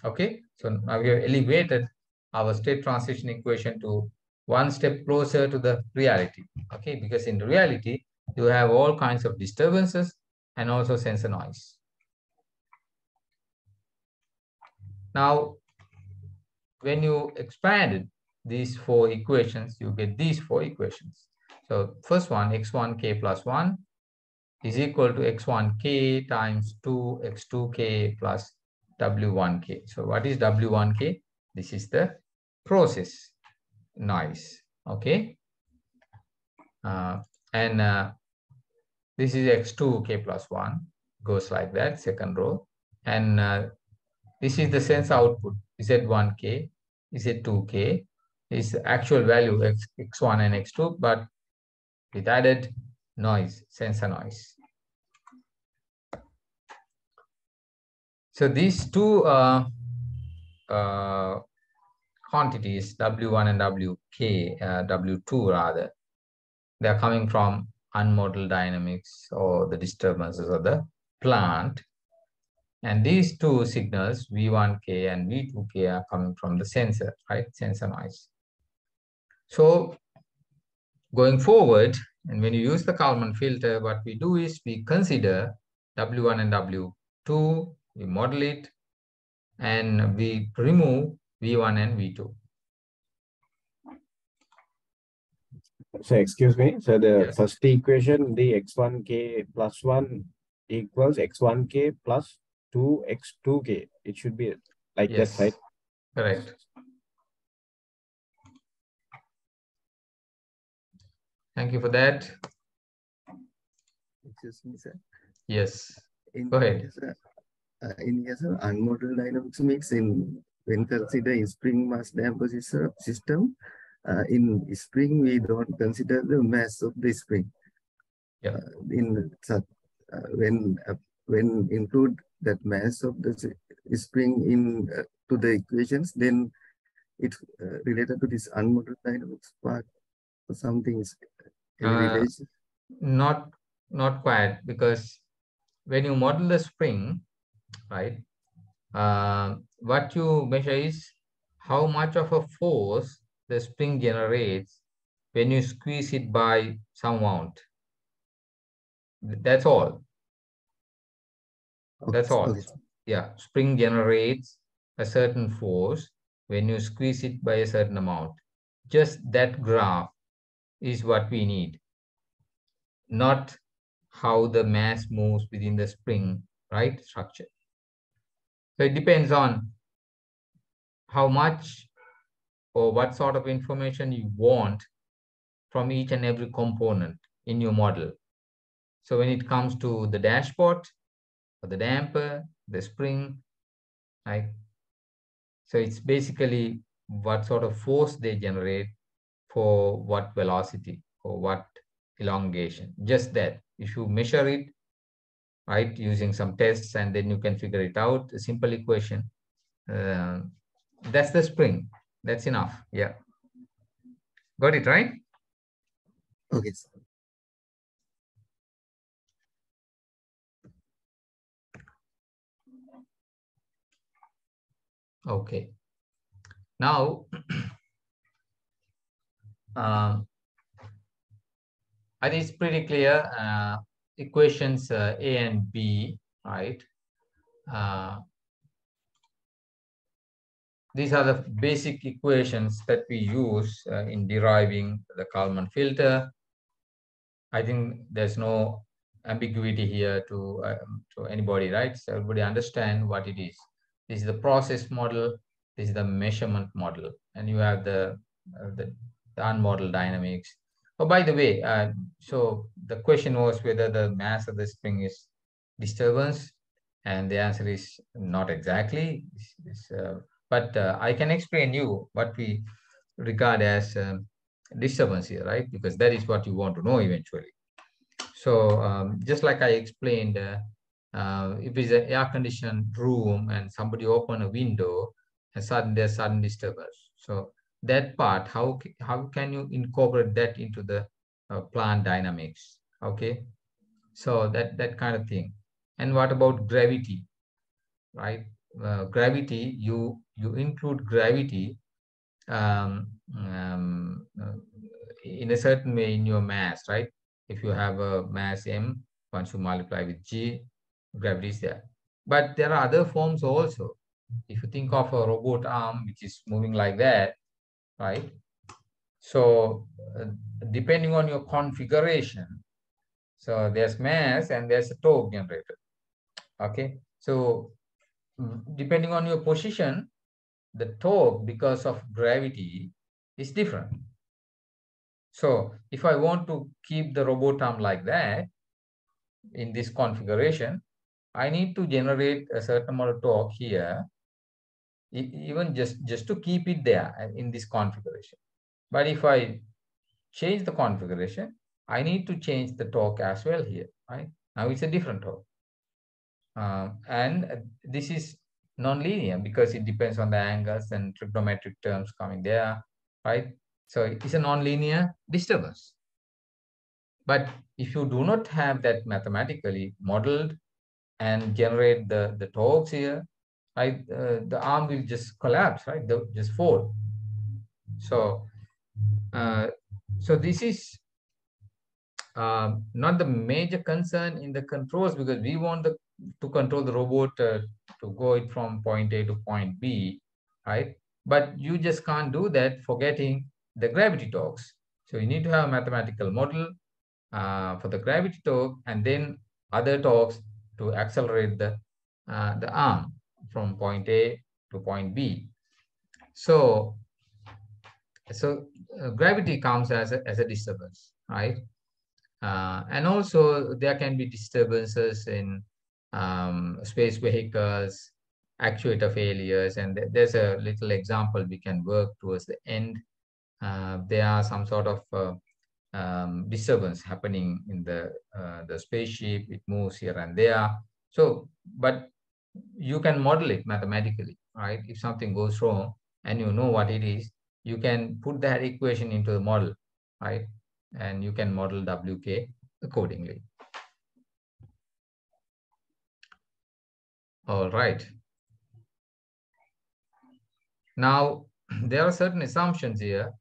Speaker 1: Okay, so now we have elevated our state transition equation to one step closer to the reality. Okay, because in reality, you have all kinds of disturbances and also sensor noise. Now, when you expanded these 4 equations, you get these 4 equations. So first one, x1k plus 1 is equal to x1k times 2 x2k plus w1k. So what is w1k? This is the process noise. Okay. And this is x2k plus 1, goes like that, second row. And this is the sensor output, z1k, z2k, is the actual value x1 and x2, but with added noise, sensor noise. So these two quantities, W1 and W2 rather, they are coming from unmodeled dynamics or the disturbances of the plant. And these two signals, V1K and V2K, are coming from the sensor, right? Sensor noise. So going forward, and when you use the Kalman filter, what we do is we consider W1 and W2, we model it, and we remove V1 and V2.
Speaker 2: So excuse me. So the
Speaker 1: Yes.
Speaker 2: first equation, the x1k plus 1 equals x1k plus 2x2k. It should be like
Speaker 1: Yes.
Speaker 2: that, right?
Speaker 1: Correct. Thank you for that.
Speaker 3: Excuse me, sir.
Speaker 1: Yes. Go ahead.
Speaker 3: In here, sir, unmodeled dynamics means when consider spring mass damper system, in spring we don't consider the mass of the spring.
Speaker 1: Yeah.
Speaker 3: When include that mass of the spring in to the equations, then it's related to this unmodeled dynamics part or something. Any relation?
Speaker 1: Not quite, because when you model the spring, right, what you measure is how much of a force the spring generates when you squeeze it by some amount. That's all.
Speaker 3: Okay.
Speaker 1: That's all.
Speaker 3: Okay.
Speaker 1: Yeah, spring generates a certain force when you squeeze it by a certain amount. Just that graph is what we need, not how the mass moves within the spring, right, structure. So it depends on how much or what sort of information you want from each and every component in your model. So when it comes to the dashboard, or the damper, the spring, right? So it's basically what sort of force they generate for what velocity or what elongation. Just that. If you measure it, right, using some tests, and then you can figure it out, a simple equation. That's the spring. That's enough. Yeah. Got it, right?
Speaker 3: Okay.
Speaker 1: Okay. Now, I think it's pretty clear. Equations A and B, right? These are the basic equations that we use in deriving the Kalman filter. I think there's no ambiguity here to anybody, right? So everybody understand what it is. This is the process model. This is the measurement model, and you have the unmodeled dynamics. Oh, by the way, so the question was whether the mass of the spring is disturbance, and the answer is not exactly. But I can explain you what we regard as disturbance here, right? Because that is what you want to know eventually. So just like I explained, if it's an air-conditioned room and somebody open a window, and there's sudden disturbance. So that part, how can you incorporate that into the plant dynamics? Okay, so that kind of thing. And what about gravity, right? Gravity, you include gravity um, um, uh, in a certain way in your mass, right? If you have a mass m, once you multiply with g, gravity is there. But there are other forms also. If you think of a robot arm which is moving like that, right? So depending on your configuration, so there's mass and there's a torque generator. Okay, so depending on your position, the torque because of gravity is different. So if I want to keep the robot arm like that in this configuration, I need to generate a certain amount of torque here, even just to keep it there in this configuration. But if I change the configuration, I need to change the torque as well here, right? Now it's a different torque. And this is non-linear because it depends on the angles and trigonometric terms coming there, right? So it's a non-linear disturbance. But if you do not have that mathematically modeled and generate the torques here, right, the arm will just collapse, right? They'll just fall. So, so this is not the major concern in the controls because we want to control the robot to go it from point A to point B, right? But you just can't do that forgetting the gravity torques. So you need to have a mathematical model for the gravity torque and then other torques to accelerate the arm from point A to point B. So gravity comes as a disturbance, right? And also there can be disturbances in space vehicles, actuator failures, and there's a little example we can work towards the end. There are some sort of disturbance happening in the spaceship. It moves here and there. So, but you can model it mathematically, right? If something goes wrong and you know what it is, you can put that equation into the model, right? And you can model WK accordingly. All right. Now, there are certain assumptions here.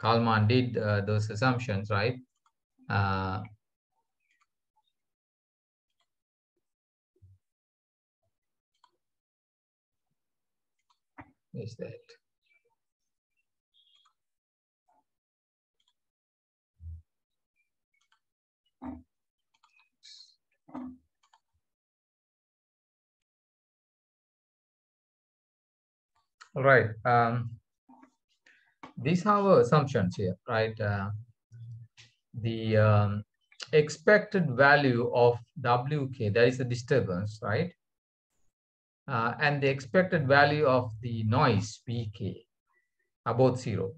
Speaker 1: Kalman did those assumptions, right? Is that? All right. These are our assumptions here, right? The expected value of WK, that is the disturbance, right? And the expected value of the noise VK are both zero,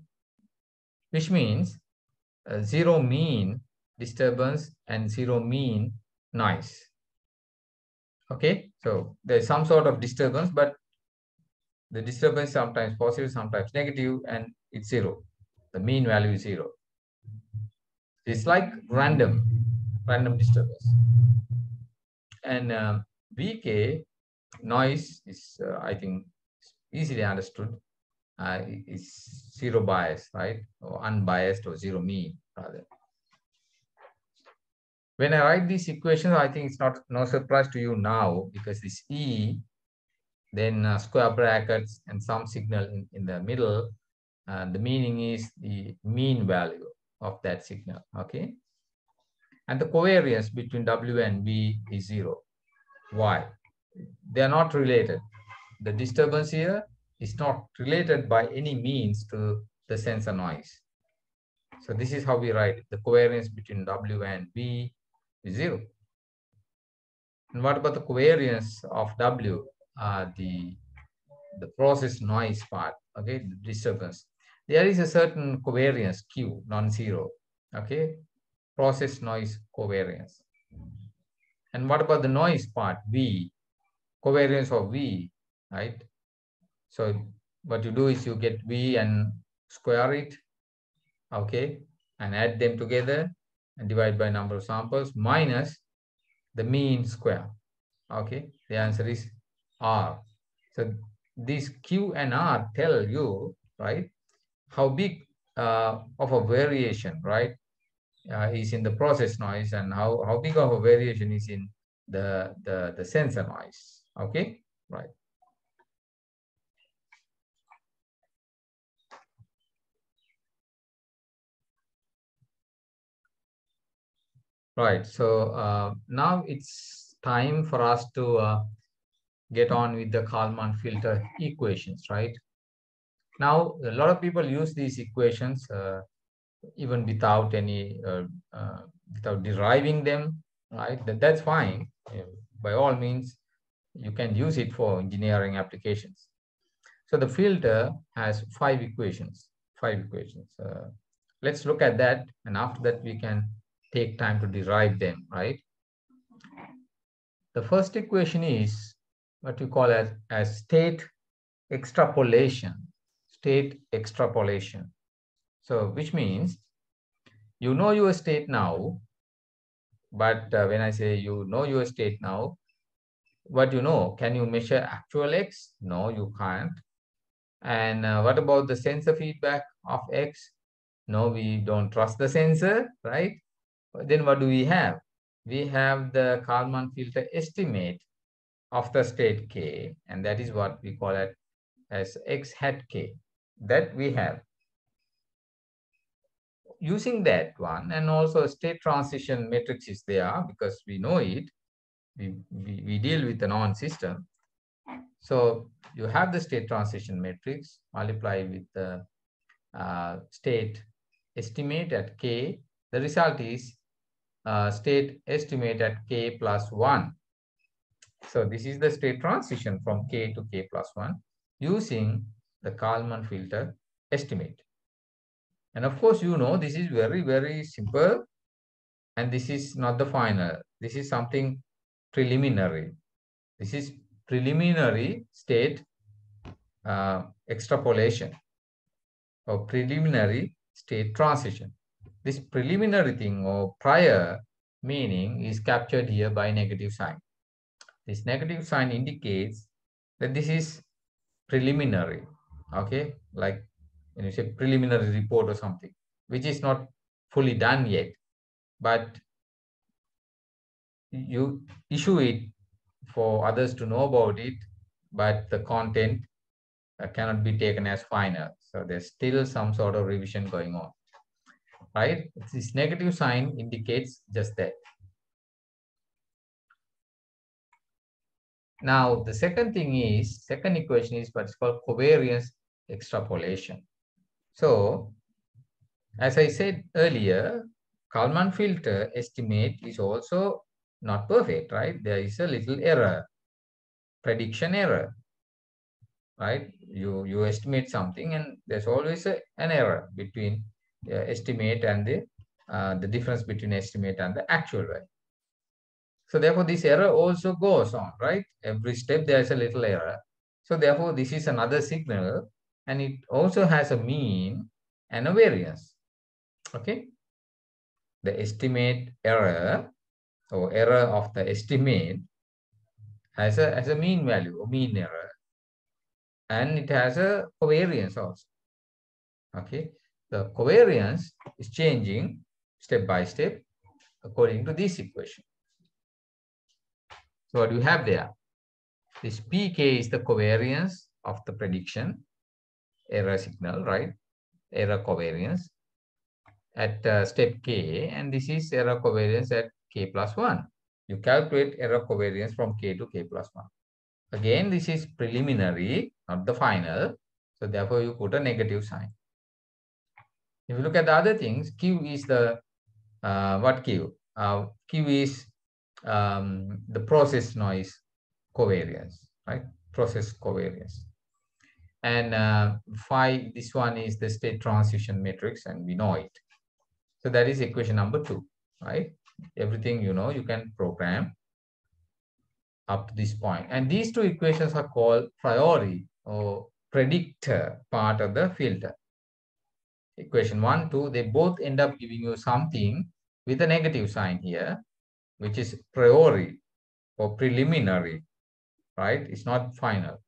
Speaker 1: which means zero mean disturbance and zero mean noise. Okay, so there's some sort of disturbance, but the disturbance sometimes positive, sometimes negative, and it's zero. The mean value is zero. It's like random disturbance. And VK noise is, I think, easily understood. Is zero bias, right? Or unbiased or zero mean, rather. When I write these equations, I think it's not no surprise to you now, because this E, then square brackets and some signal in the middle, the meaning is the mean value of that signal, okay? And the covariance between W and V is 0. Why? They are not related. The disturbance here is not related by any means to the sensor noise. So this is how we write it. The covariance between W and V is 0. And what about the covariance of W? The process noise part, okay, the disturbance. There is a certain covariance Q, non-zero, okay, process noise covariance. And what about the noise part, V, covariance of V, right? So what you do is you get V and square it, okay, and add them together and divide by number of samples minus the mean square, okay? The answer is R. So these Q and R tell you, right, how big of a variation, right, is in the process noise, and how big of a variation is in the sensor noise, okay, right. Right, so now it's time for us to get on with the Kalman filter equations, right? Now, a lot of people use these equations even without without deriving them, right? That's fine. By all means, you can use it for engineering applications. So the filter has five equations. Let's look at that, and after that we can take time to derive them, right? The first equation is what we call as state extrapolation. State extrapolation. So which means you know your state now, but when I say you know your state now, what you know, can you measure actual X? No, you can't. And what about the sensor feedback of X? No, we don't trust the sensor, right? Then what do we have? We have the Kalman filter estimate of the state K, and that is what we call it as X hat K. That we have. Using that one, and also state transition matrix is there because we know it. We deal with the non-system. So you have the state transition matrix, multiply with the state estimate at K. The result is state estimate at K plus 1. So this is the state transition from K to K plus 1 using the Kalman filter estimate. And of course, you know, this is very, very simple. And this is not the final. This is something preliminary. This is preliminary state extrapolation or preliminary state transition. This preliminary thing or prior meaning is captured here by negative sign. This negative sign indicates that this is preliminary, okay? Like when you say preliminary report or something, which is not fully done yet, but you issue it for others to know about it, but the content cannot be taken as final. So there's still some sort of revision going on, right? This negative sign indicates just that. Now, the second equation is what's called covariance extrapolation. So, as I said earlier, Kalman filter estimate is also not perfect, right? There is a little error, prediction error, right? You estimate something and there's always an error between the estimate and the difference between estimate and the actual value. So therefore, this error also goes on, right? Every step there's a little error. So therefore, this is another signal and it also has a mean and a variance, okay? The estimate error or error of the estimate has a mean value or mean error. and it has a covariance also. Okay, the covariance is changing step by step according to this equation. So what do you have there? This pk is the covariance of the prediction error signal, right? Error covariance at step k, and this is error covariance at k plus 1. You calculate error covariance from k to k plus 1. Again, this is preliminary, not the final. So therefore, you put a negative sign. If you look at the other things, Q is the, what Q? Q is the process noise covariance, right? Process covariance. And phi, this one is the state transition matrix, and we know it. So that is equation number 2, right? Everything you know, you can program up to this point. And these two equations are called priori or predictor part of the filter. Equation 1, 2, they both end up giving you something with a negative sign here, which is priori or preliminary, right? It's not final.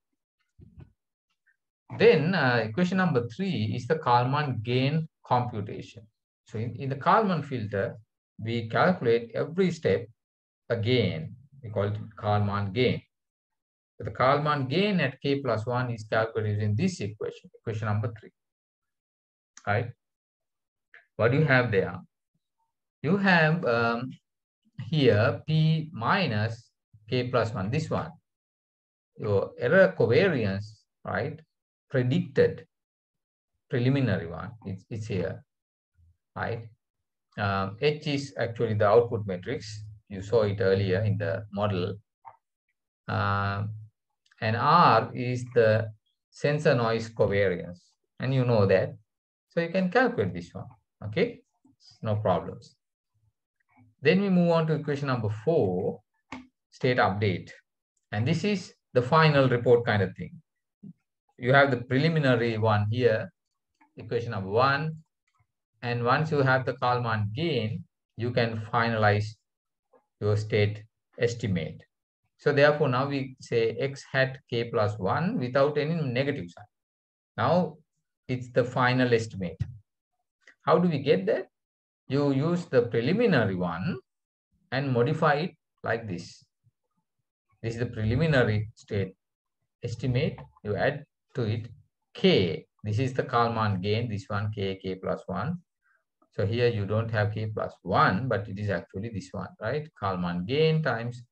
Speaker 1: Then equation number 3 is the Kalman gain computation. So in the Kalman filter, we calculate every step a gain. We call it Kalman gain. So the Kalman gain at k plus 1 is calculated in this equation, equation number 3. Right? What do you have there? You have here p minus k plus 1, this one. Your error covariance, right? Predicted, preliminary one, it's here, right? H is actually the output matrix. You saw it earlier in the model. And R is the sensor noise covariance. And you know that. So you can calculate this one. Okay, no problems. Then we move on to equation number 4, state update. And this is the final report kind of thing. You have the preliminary one here, equation number 1. And once you have the Kalman gain, you can finalize your state estimate. So therefore, now we say x hat k plus 1 without any negative sign. Now it's the final estimate. How do we get that? You use the preliminary one and modify it like this. This is the preliminary state estimate. You add to it k. This is the Kalman gain, this one k plus 1. So here you don't have k plus 1, but it is actually this one, right? Kalman gain times,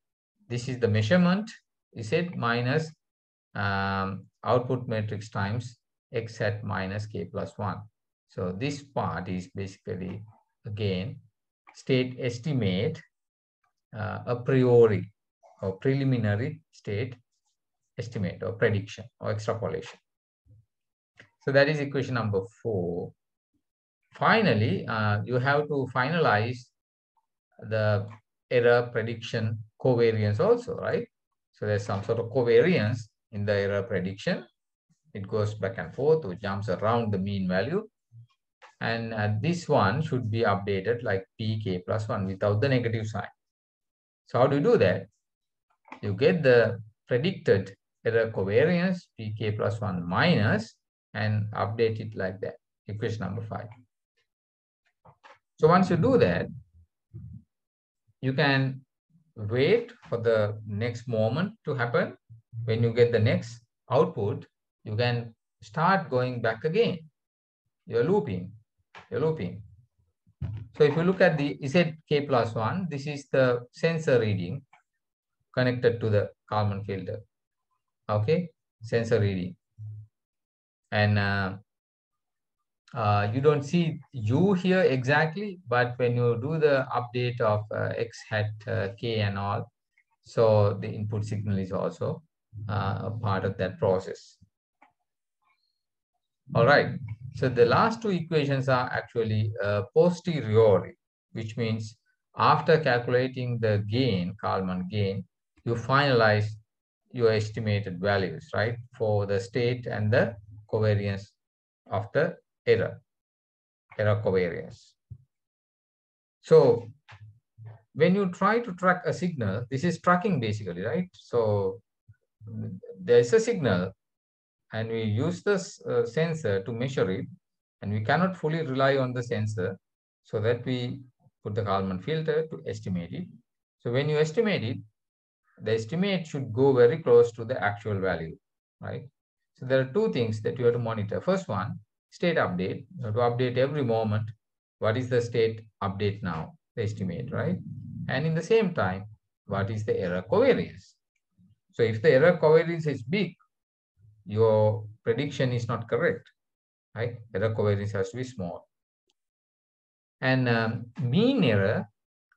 Speaker 1: this is the measurement, is it minus output matrix times x hat minus k plus 1. So this part is basically, again, state estimate a priori or preliminary state estimate or prediction or extrapolation. So that is equation number 4. Finally, you have to finalize the error prediction covariance also, right? So there's some sort of covariance in the error prediction. It goes back and forth or jumps around the mean value. And this one should be updated like pk plus 1 without the negative sign. So how do you do that? You get the predicted error covariance pk plus 1 minus and update it like that, equation number 5. So once you do that, you can wait for the next moment to happen. When you get the next output, you can start going back again. You're looping. So if you look at the ZK plus 1, this is the sensor reading connected to the Kalman filter. Okay, sensor reading. And you don't see U here exactly, but when you do the update of X hat K and all, so the input signal is also a part of that process. All right. So the last two equations are actually posteriori, which means after calculating the gain, Kalman gain, you finalize your estimated values, right, for the state and the covariance of the error covariance. So when you try to track a signal, this is tracking basically, right? So there's a signal and we use this sensor to measure it, and we cannot fully rely on the sensor, so that we put the Kalman filter to estimate it. So when you estimate it, the estimate should go very close to the actual value, right? So there are two things that you have to monitor. First one, state update. You have to update every moment. What is the state update now? The estimate, right? And in the same time, what is the error covariance? So if the error covariance is big, your prediction is not correct, right? Error covariance has to be small. And mean error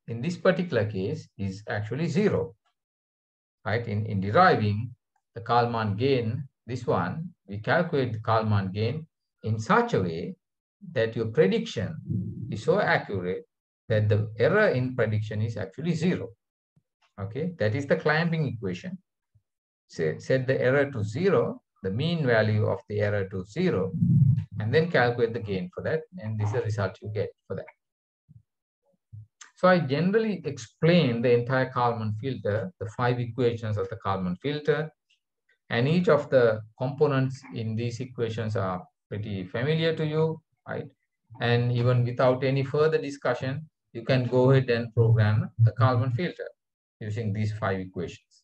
Speaker 1: in this particular case is actually 0, right? In deriving the Kalman gain, this one, we calculate the Kalman gain in such a way that your prediction is so accurate that the error in prediction is actually 0. Okay, that is the clamping equation. Set the error to 0, the mean value of the error to 0, and then calculate the gain for that, and this is the result you get for that. So I generally explain the entire Kalman filter, the 5 equations of the Kalman filter, and each of the components in these equations are pretty familiar to you, right? And even without any further discussion, you can go ahead and program the Kalman filter using these 5 equations.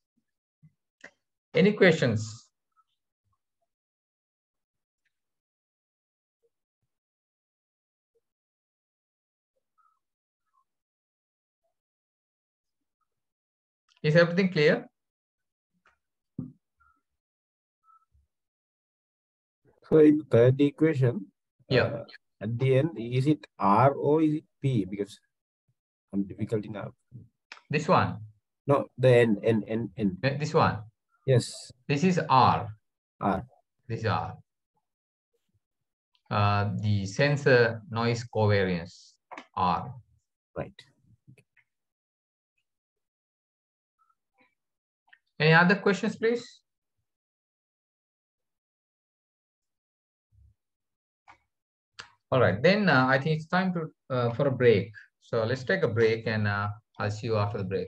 Speaker 1: Any questions? Is everything clear?
Speaker 2: So in third equation,
Speaker 1: Yeah.
Speaker 2: at the end, is it R or is it P? Because I'm difficult enough.
Speaker 1: This one.
Speaker 2: No, the N.
Speaker 1: This one.
Speaker 2: Yes.
Speaker 1: This is R.
Speaker 2: R.
Speaker 1: This is R. The sensor noise covariance, R.
Speaker 2: Right.
Speaker 1: Any other questions, please? All right, then I think it's time to for a break. So let's take a break, and I'll see you after the break.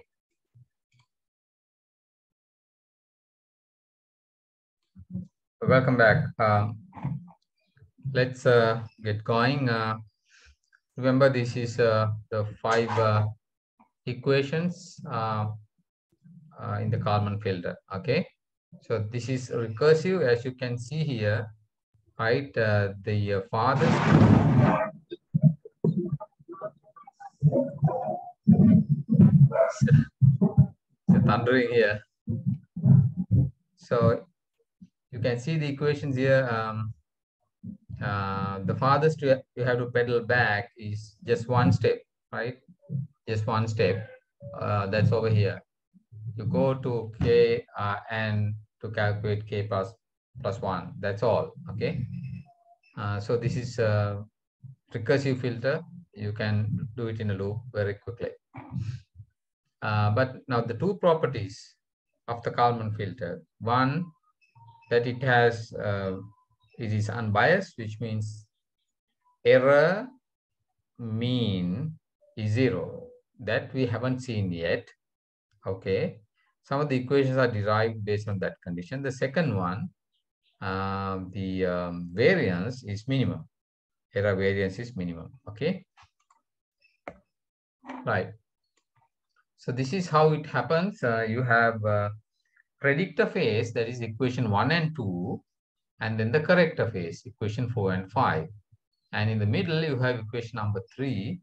Speaker 1: Welcome back. Let's get going. Remember, this is the 5 equations in the Kalman filter. Okay, so this is recursive, as you can see here, right? The farthest. It's thundering here. So you can see the equations here. The farthest you have to pedal back is just one step, right? Just one step. That's over here. You go to K and to calculate K plus 1. That's all. Okay. So this is a recursive filter. You can do it in a loop very quickly. But now the two properties of the Kalman filter. One, that it has it is unbiased, which means error mean is 0. That we haven't seen yet. Okay, some of the equations are derived based on that condition. The second one, the variance is minimum. Error variance is minimum. Okay, right. So this is how it happens. You have predictor phase, that is equation 1 and 2, and then the corrector phase, equation 4 and 5. And in the middle, you have equation number 3,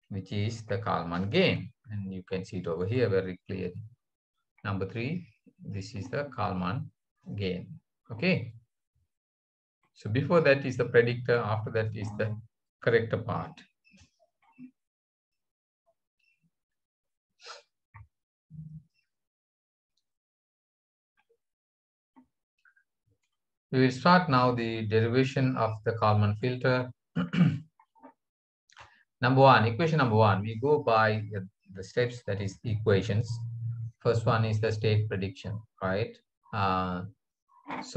Speaker 1: which is the Kalman gain. And you can see it over here very clearly. Number 3, this is the Kalman gain. Okay. So before that is the predictor, after that is the corrector part. We will start now the derivation of the Kalman filter. Number 1, equation number 1, we go by the steps, that is equations. First one is the state prediction, right? If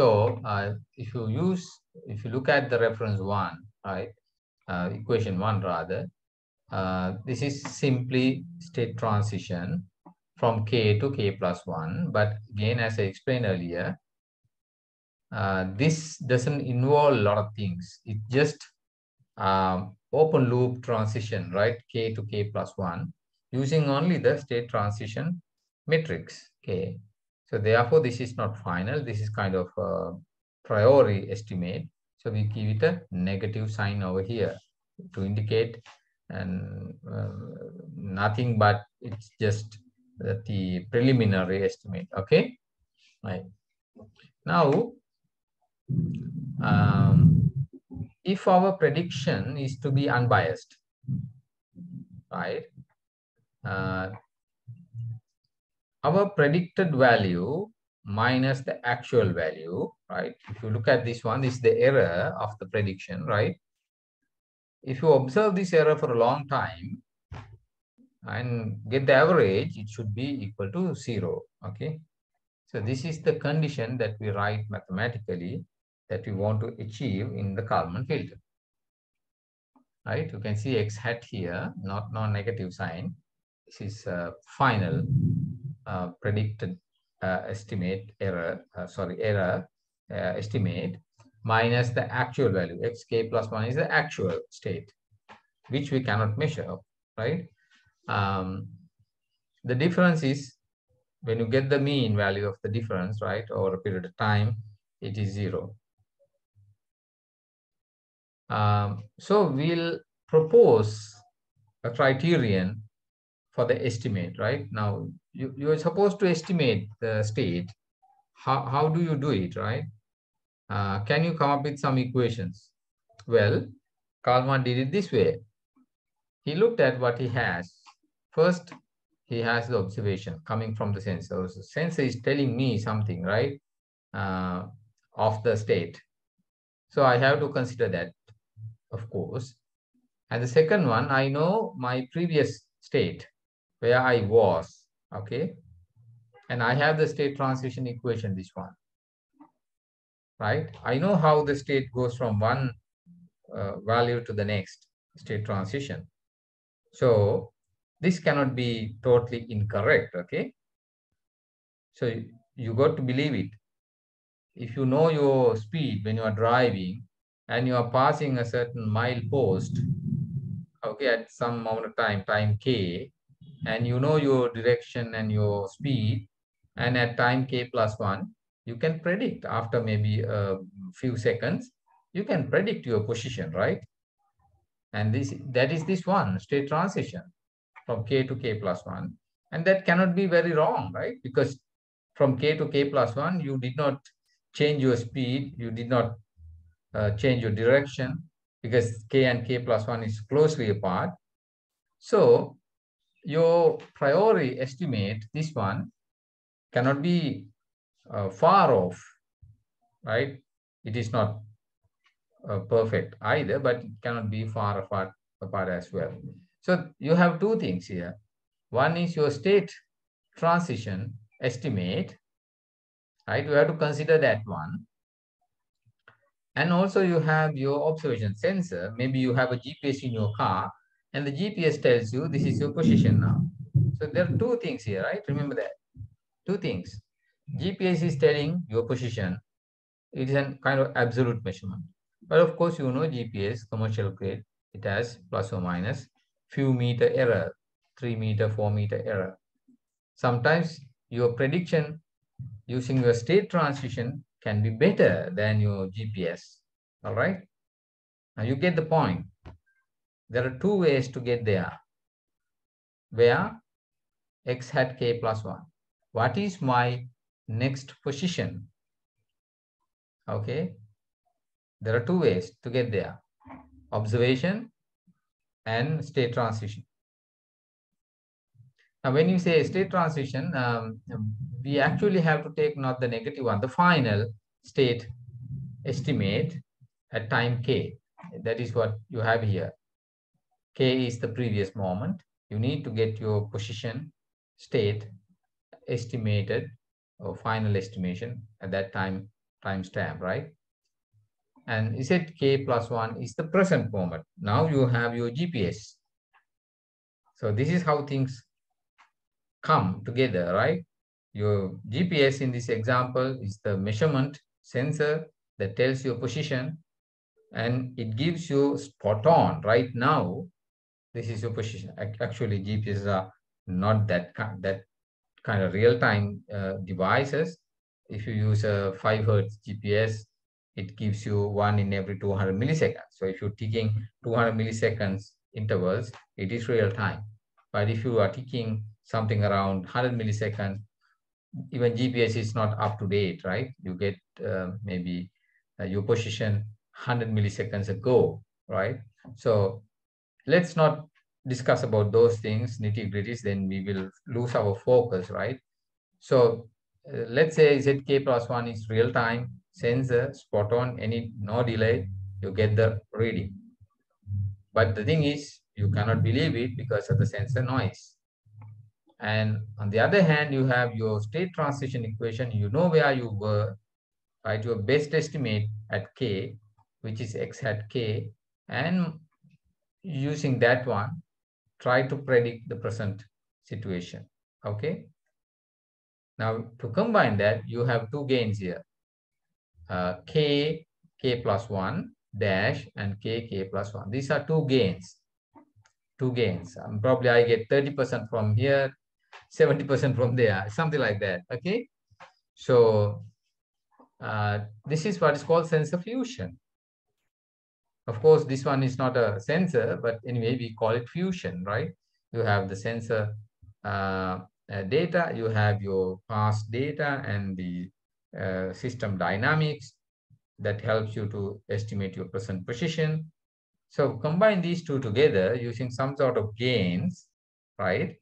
Speaker 1: you look at the reference 1, right? Equation 1 rather, this is simply state transition from K to K plus 1. But again, as I explained earlier, this doesn't involve a lot of things. It just open loop transition, right? K to K plus 1 using only the state transition matrix, K. So therefore, this is not final. This is kind of a priori estimate. So we give it a negative sign over here to indicate and nothing but it's just the preliminary estimate. Okay, right. Now, if our prediction is to be unbiased, right? Our predicted value minus the actual value, right? If you look at this one, this is the error of the prediction, right? If you observe this error for a long time and get the average, it should be equal to 0, okay? So this is the condition that we write mathematically that we want to achieve in the Kalman filter, right? You can see X hat here, not non-negative sign. This is final predicted estimate error, estimate minus the actual value. Xk plus 1 is the actual state, which we cannot measure, right? The difference is when you get the mean value of the difference, right, over a period of time, it is 0. So we'll propose a criterion for the estimate, right? Now, you're supposed to estimate the state. How do you do it, right? Can you come up with some equations? Well, Kalman did it this way. He looked at what he has. First, he has the observation coming from the sensor. So sensor is telling me something, right, of the state. So I have to consider that, of course. And the second one, I know my previous state, where I was, okay? And I have the state transition equation, this one, right? I know how the state goes from one value to the next state transition. So this cannot be totally incorrect, okay? So you got to believe it. If you know your speed when you are driving and you are passing a certain mile post, okay, at some amount of time k, and you know your direction and your speed, and at time k plus 1, you can predict after maybe a few seconds, you can predict your position, right? And that is this one, state transition from k to k plus 1. And that cannot be very wrong, right? Because from k to k plus 1, you did not change your speed, you did not change your direction, because k and k plus 1 is closely apart. So your priori estimate, this one, cannot be far off, right? It is not perfect either, but it cannot be far apart as well. So you have two things here. One is your state transition estimate, right? You have to consider that one. And also you have your observation sensor. Maybe you have a GPS in your car, and the GPS tells you this is your position now. So there are two things here, right? Remember that. Two things. GPS is telling your position. It is a kind of absolute measurement. But of course, you know GPS, commercial grade, it has plus or minus few meter error, 3 meter, 4 meter error. Sometimes your prediction using your state transition can be better than your GPS. All right. Now you get the point. There are two ways to get there. Where x hat k plus 1. What is my next position? Okay. There are two ways to get there. Observation and state transition. Now, when you say state transition, we actually have to take not the negative one, the final state estimate at time k. That is what you have here. K is the previous moment. You need to get your position state estimated or final estimation at that time stamp, right? And Z k plus 1 is the present moment. Now you have your GPS. So this is how things come together, right? Your GPS in this example is the measurement sensor that tells your position, and it gives you spot on right now. This is your position. Actually, GPS are not that kind of real-time devices. If you use a 5 hertz GPS, it gives you 1 in every 200 milliseconds. So if you're ticking 200 milliseconds intervals, it is real time. But if you are ticking something around 100 milliseconds, even GPS is not up to date, right? You get maybe your position 100 milliseconds ago, right? So let's not discuss about those things, nitty-gritties, then we will lose our focus, right? So let's say ZK plus 1 is real time, sensor, spot on, no delay, you get the reading. But the thing is, you cannot believe it because of the sensor noise. And on the other hand, you have your state transition equation, you know where you were, right? Your best estimate at K, which is X hat K, and using that one, try to predict the present situation, okay? Now, to combine that, you have two gains here, K plus 1 dash and K plus 1. These are two gains. Probably I get 30% from here, 70% from there, something like that, okay? So this is what is called sensor fusion. Of course, this one is not a sensor, but anyway, we call it fusion, right? You have the sensor data, you have your past data and the system dynamics that helps you to estimate your present position. So combine these two together using some sort of gains, right?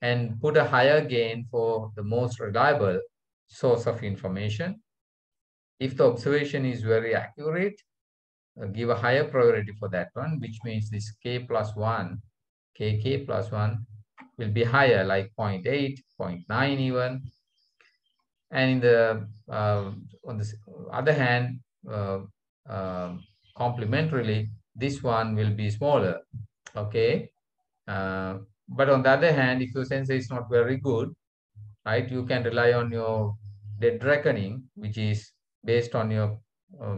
Speaker 1: And put a higher gain for the most reliable source of information. If the observation is very accurate, give a higher priority for that one, which means this K plus 1, K plus 1 will be higher, like 0.8, 0.9 even. And in the on the other hand, complementarily, this one will be smaller, okay? But on the other hand, if your sensor is not very good, right, you can rely on your dead reckoning, which is based on your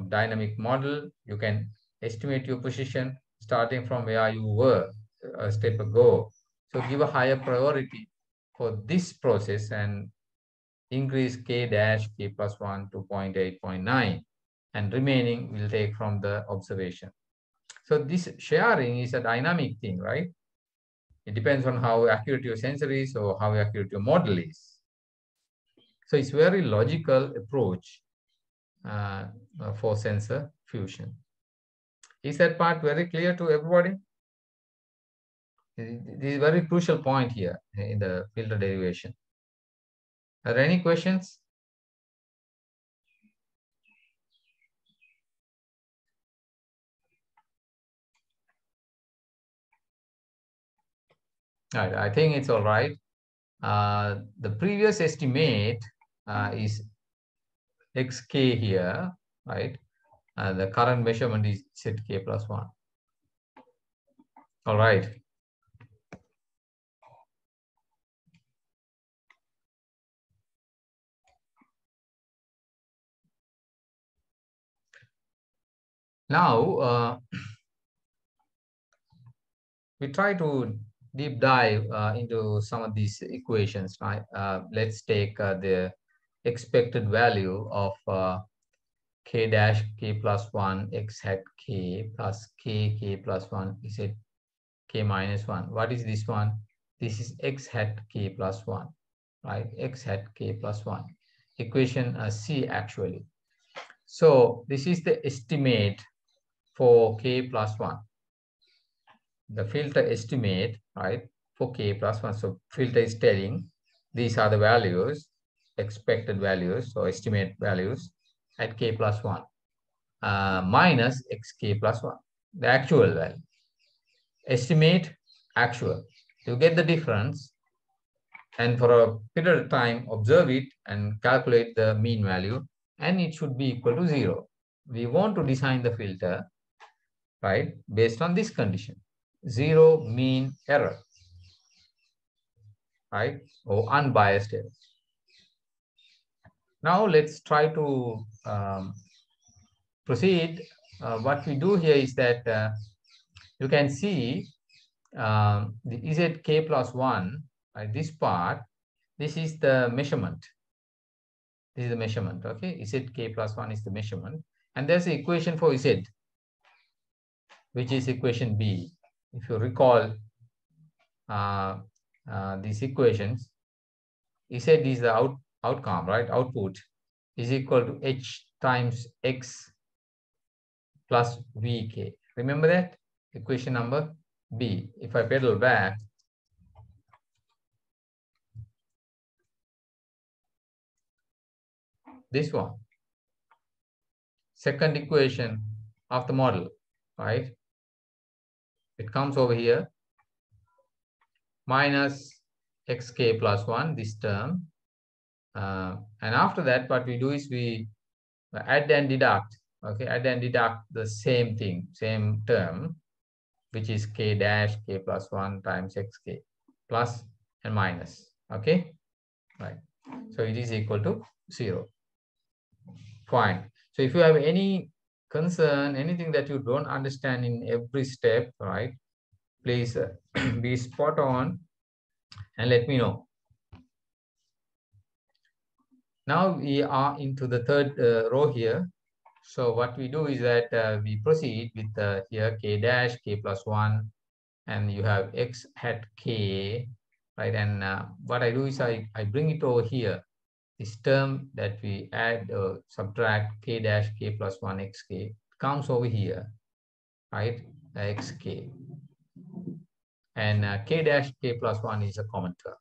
Speaker 1: dynamic model. You can estimate your position starting from where you were a step ago. So give a higher priority for this process and increase K dash K plus 1 to 0.8, 0.9, and remaining will take from the observation. So this sharing is a dynamic thing, right? It depends on how accurate your sensor is or how accurate your model is. So it's very logical approach for sensor fusion. Is that part very clear to everybody? This is a very crucial point here in the filter derivation. Are there any questions? All right, I think it's all right. The previous estimate is xk here, right? The current measurement is zk plus 1. All right. Now, we try to deep dive into some of these equations, right? Let's take the expected value of k dash k plus 1 x hat k plus k plus 1 is it k minus 1. What is this one? This is x hat k plus 1, right? X hat k plus 1. Equation C actually. So this is the estimate for k plus 1. The filter estimate, right, for k plus 1. So filter is telling these are the values, expected values, or estimate values at k plus 1 minus xk plus 1, the actual value. Estimate, actual. You get the difference, and for a period of time, observe it and calculate the mean value, and it should be equal to 0. We want to design the filter, right, based on this condition. 0 mean error, right, or unbiased error. Now let's try to proceed. What we do here is that you can see the ZK plus 1, right, this part, this is the measurement. This is the measurement, okay? ZK plus 1 is the measurement. And there's the equation for Z, which is equation B. If you recall these equations, Z is the outcome, right? Output is equal to H times X plus VK. Remember that? Equation number B. If I pedal back, this one, second equation of the model, right? It comes over here, minus xk plus 1, this term. And after that, what we do is we add and deduct, okay? Add and deduct the same thing, same term, which is k dash k plus 1 times xk, plus and minus, okay? Right. So it is equal to 0. Fine. So if you have any concern, anything that you don't understand in every step, right, please be spot on and let me know. Now we are into the third row here. So what we do is that we proceed with here k dash k plus 1, and you have x hat k, right? And what I do is I bring it over here. This term that we add or subtract k dash k plus 1 xk comes over here, right? Xk. And k dash k plus 1 is a common term.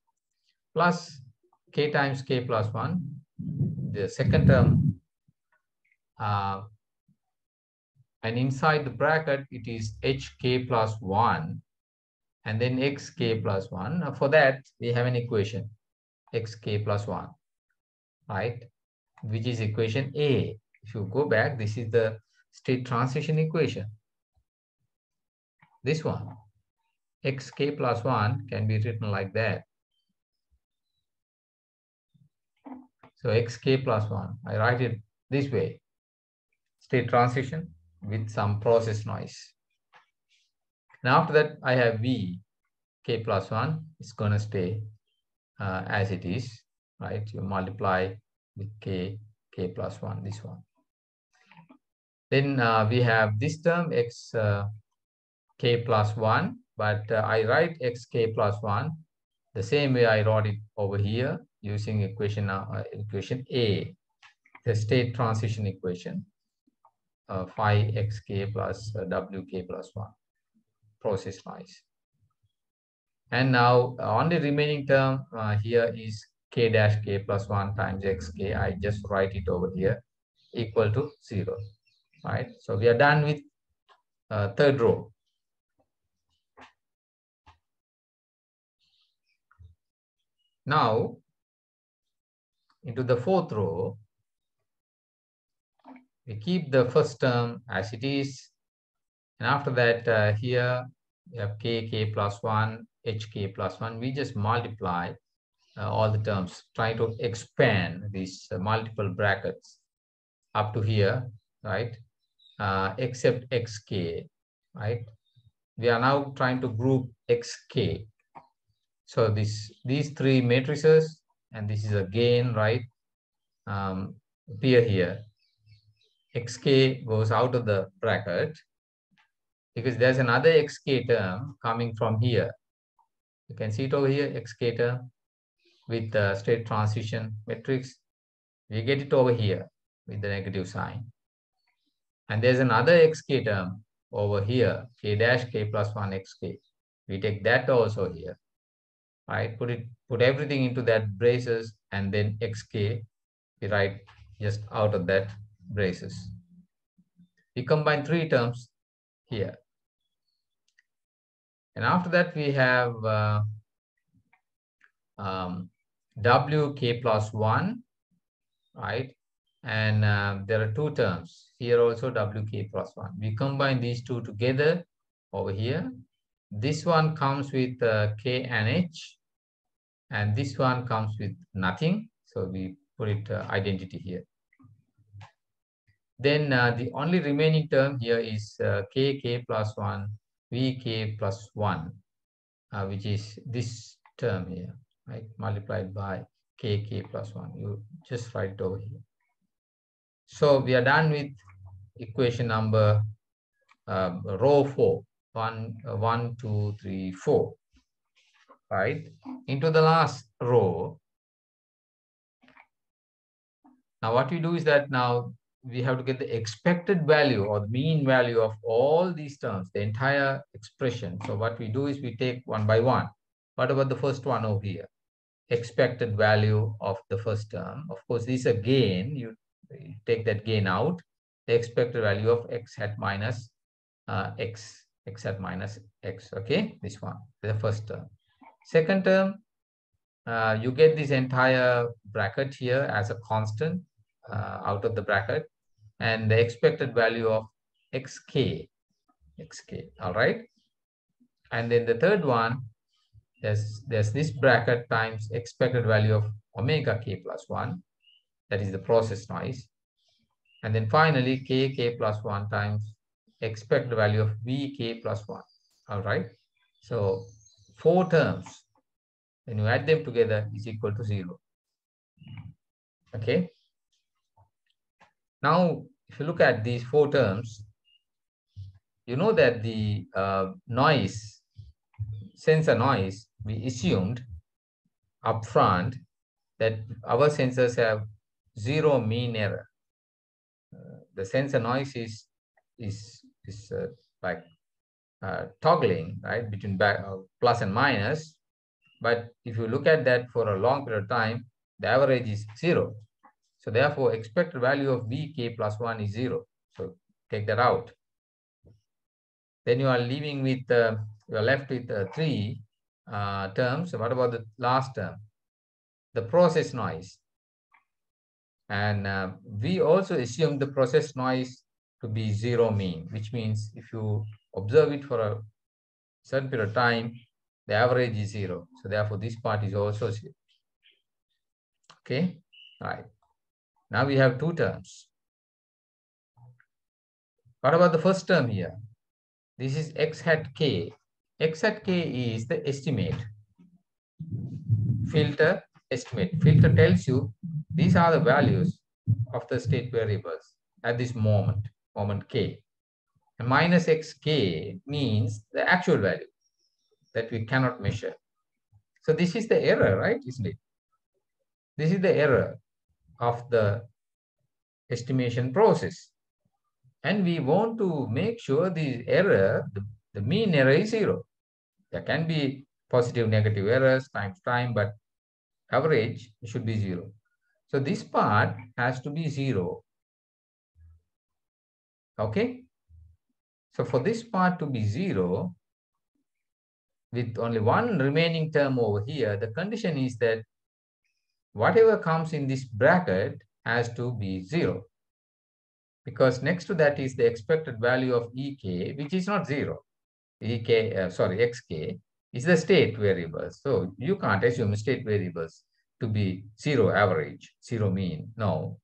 Speaker 1: Plus k times k plus 1, the second term. And inside the bracket, it is hk plus 1 and then xk plus 1. For that, we have an equation, xk plus 1, right? Which is equation A. If you go back, this is the state transition equation. This one, xk plus 1 can be written like that. So xk plus 1, I write it this way, state transition with some process noise. Now after that, I have v, k plus 1, it's going to stay as it is, right? You multiply with k plus 1, this one. Then we have this term, x k plus 1, but I write xk plus 1 the same way I wrote it over here using equation A, the state transition equation, phi xk plus wk plus 1, process noise. And now on the remaining term here is k dash k plus 1 times xk. I just write it over here equal to 0, right? So we are done with third row. Now into the fourth row, we keep the first term as it is, and after that here we have k plus 1, hk plus 1. We just multiply all the terms, try to expand these multiple brackets up to here, right? Except xk, right? We are now trying to group xk. So these three matrices, and this is a gain, right? Appear here. Xk goes out of the bracket because there's another xk term coming from here. You can see it over here, xk term with the state transition matrix. We get it over here with the negative sign. And there's another xk term over here, k dash k plus 1 xk. We take that also here, right? Put everything into that braces, and then xk we write just out of that braces. We combine three terms here. And after that, we have wk plus 1, right? And there are two terms here also, wk plus 1. We combine these two together over here. This one comes with k and h, and this one comes with nothing. So we put it identity here. Then the only remaining term here is kk plus 1, vk plus 1, which is this term here, right? Multiplied by kk plus 1. You just write it over here. So we are done with equation number row 4. 1, 2, 3, 4. Right? Into the last row. Now what we do is that now we have to get the expected value or the mean value of all these terms, the entire expression. So what we do is we take one by one. What about the first one over here? Expected value of the first term. Of course, this is a gain. You take that gain out. The expected value of x hat minus x hat minus x. Okay, this one, the first term. Second term, you get this entire bracket here as a constant out of the bracket, and the expected value of xk, all right? And then the third one, there's this bracket times expected value of omega k plus 1, that is the process noise. And then finally, kk plus 1 times expected value of vk plus 1, all right? So 4 terms, when you add them together, is equal to 0. Okay. Now, if you look at these 4 terms, you know that the noise, sensor noise, we assumed upfront that our sensors have 0 mean error. The sensor noise is like toggling, right, between plus and minus. But if you look at that for a long period of time, the average is 0. So therefore, expected value of vk plus 1 is 0. So take that out. Then you are leaving with, you are left with 3 terms. So what about the last term? The process noise. And we also assume the process noise to be 0 mean, which means if you observe it for a certain period of time, the average is 0. So therefore, this part is also 0. Okay, all right. Now we have 2 terms. What about the first term here? This is x hat k. X hat k is the estimate. Filter estimate. Filter tells you these are the values of the state variables at this moment k. And minus xk means the actual value that we cannot measure. So this is the error, right? Isn't it? This is the error of the estimation process. And we want to make sure the error, the mean error is 0. There can be positive, negative errors times time, but average should be 0. So this part has to be 0. Okay. So for this part to be 0, with only one remaining term over here, the condition is that whatever comes in this bracket has to be 0. Because next to that is the expected value of ek, which is not 0. xk is the state variable. So you can't assume state variables to be 0 average, 0 mean. No.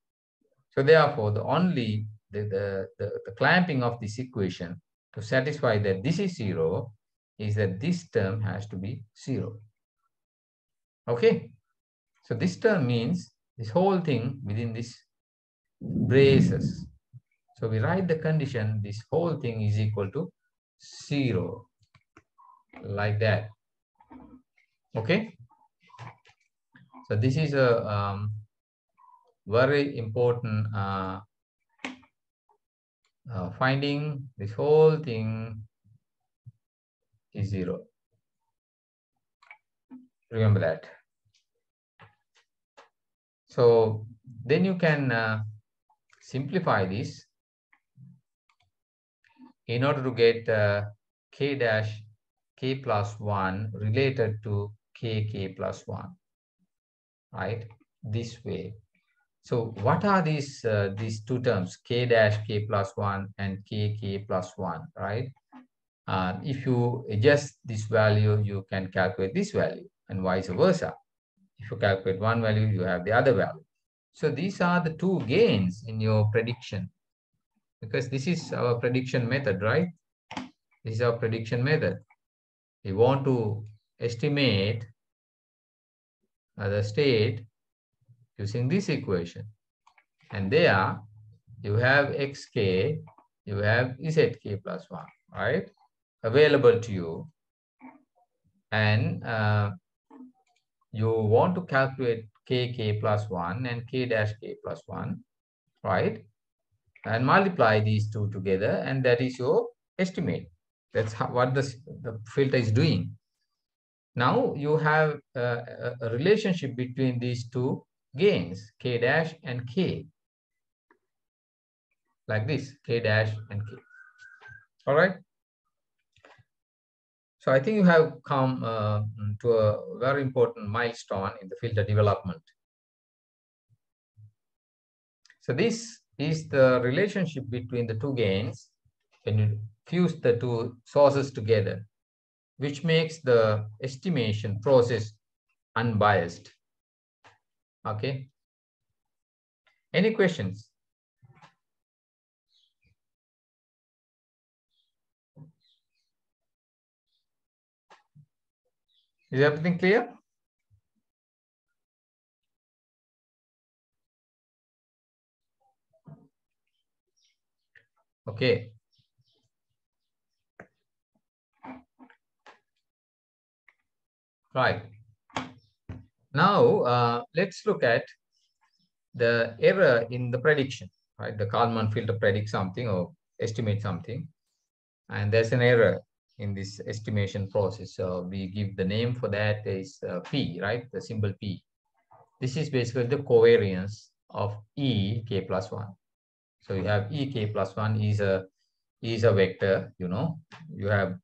Speaker 1: So therefore, the only the clamping of this equation to satisfy that this is 0 is that this term has to be 0. Okay. So this term means this whole thing within this braces. So we write the condition, this whole thing is equal to 0, like that. Okay. So this is a very important finding. This whole thing is 0. Remember that. So then you can simplify this in order to get k dash k plus 1 related to k plus 1, right? This way. So what are these 2 terms, k dash k plus 1 and k plus 1, right? If you adjust this value, you can calculate this value and vice versa. If you calculate one value, you have the other value. So these are the two gains in your prediction, because this is our prediction method, right? This is our prediction method. We want to estimate the state using this equation. And there you have xk, you have zk plus 1, right? Available to you. And you want to calculate kk plus 1 and k dash k plus 1, right? And multiply these two together, and that is your estimate. That's what the filter is doing. Now you have a relationship between these two gains, k dash and k, like this, k dash and k. All right. So I think you have come to a very important milestone in the filter development. So this is the relationship between the two gains when you fuse the two sources together, which makes the estimation process unbiased. Okay. Any questions? Is everything clear? Okay. Right. Now, let's look at the error in the prediction, right? The Kalman filter predicts something or estimate something, and there's an error in this estimation process. So we give the name for that is P, right? The symbol P. This is basically the covariance of E k plus 1. So you have E k plus 1 is a vector, you know, you have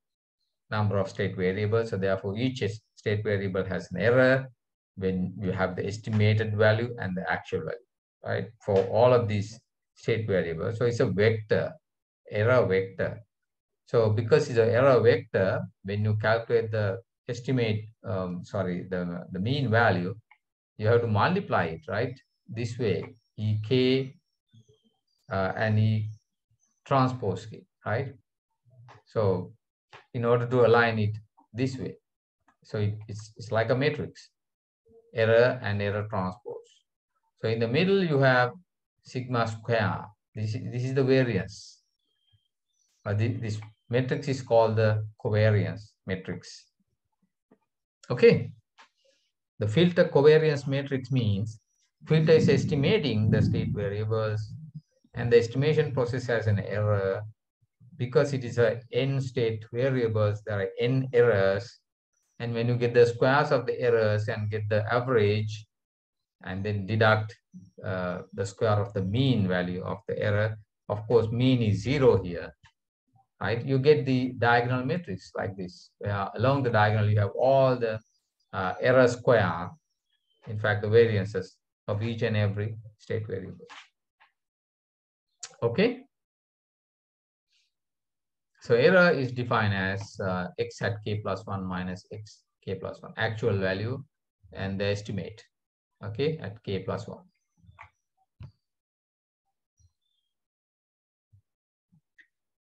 Speaker 1: number of state variables. So therefore each state variable has an error when you have the estimated value and the actual value, right? For all of these state variables. So it's a vector, error vector. So because it's an error vector, when you calculate the estimate, the mean value, you have to multiply it, right? This way, ek and e transpose k, right? So in order to align it this way, so it's like a matrix, error and error transpose. So in the middle, you have sigma square. This is the variance. This matrix is called the covariance matrix. Okay. The filter covariance matrix means filter is estimating the state variables, and the estimation process has an error because it is a n state variables. There are n errors, and when you get the squares of the errors and get the average, and then deduct the square of the mean value of the error. Of course, mean is 0 here, right? You get the diagonal matrix like this. Along the diagonal, you have all the error square, in fact, the variances of each and every state variable. Okay. So error is defined as x at k plus 1 minus x k plus 1, actual value and the estimate, okay, at k plus 1.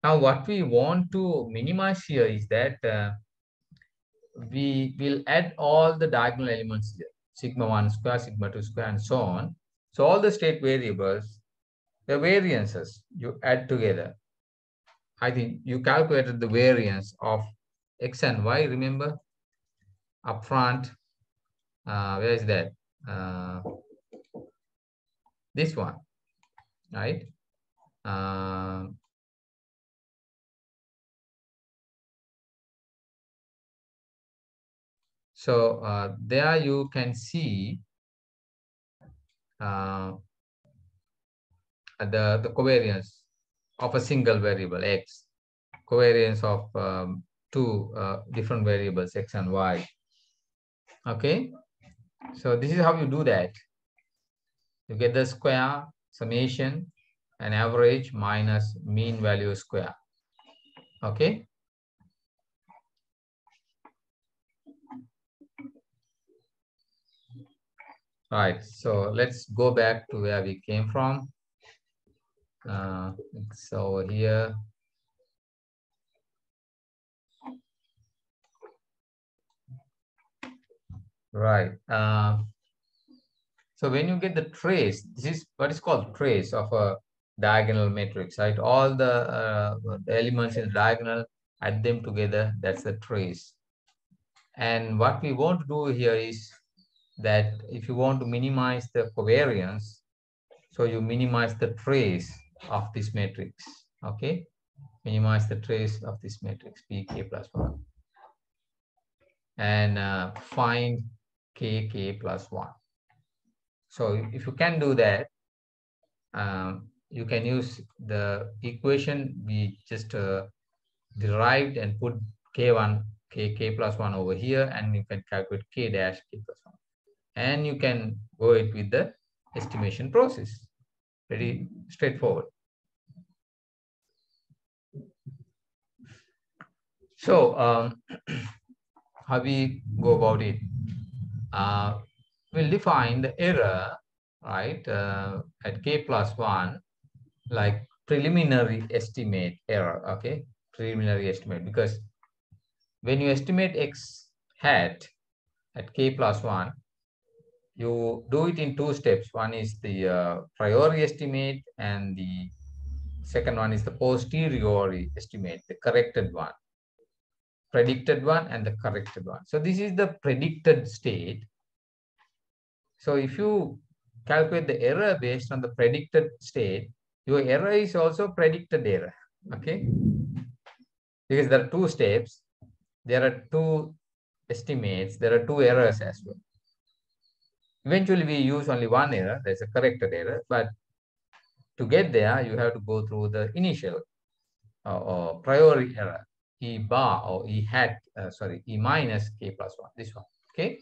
Speaker 1: Now, what we want to minimize here is that we will add all the diagonal elements here, sigma 1 square, sigma 2 square, and so on. So all the state variables, the variances you add together. I think you calculated the variance of x and y, remember? Up front, where is that? This one, right? So there you can see the covariance of a single variable x, covariance of two different variables x and y. Okay, so this is how you do that. You get the square, summation, and average minus mean value square. Okay. Right. So let's go back to where we came from. So here. Right. So when you get the trace, this is what is called trace of a diagonal matrix, right? All the elements in the diagonal, add them together, that's the trace. And what we want to do here is that if you want to minimize the covariance, so you minimize the trace of this matrix, okay? Minimize the trace of this matrix, pk plus 1. And find kk plus 1. So if you can do that, you can use the equation we just derived and put k1, k plus 1 over here, and you can calculate k dash k plus 1. And you can go it with the estimation process. Very straightforward. So how we go about it? We'll define the error, right, at k plus 1, like preliminary estimate error, okay? Preliminary estimate, because when you estimate x hat at k plus 1, you do it in 2 steps. One is the priori estimate, and the second one is the posteriori estimate, the corrected one. Predicted one and the corrected one. So this is the predicted state. So if you calculate the error based on the predicted state, your error is also predicted error, okay? Because there are 2 steps, there are 2 estimates, there are 2 errors as well. Eventually we use only one error, there's a corrected error, but to get there, you have to go through the initial or priori error, E bar or E hat, E minus k plus 1, this one, okay?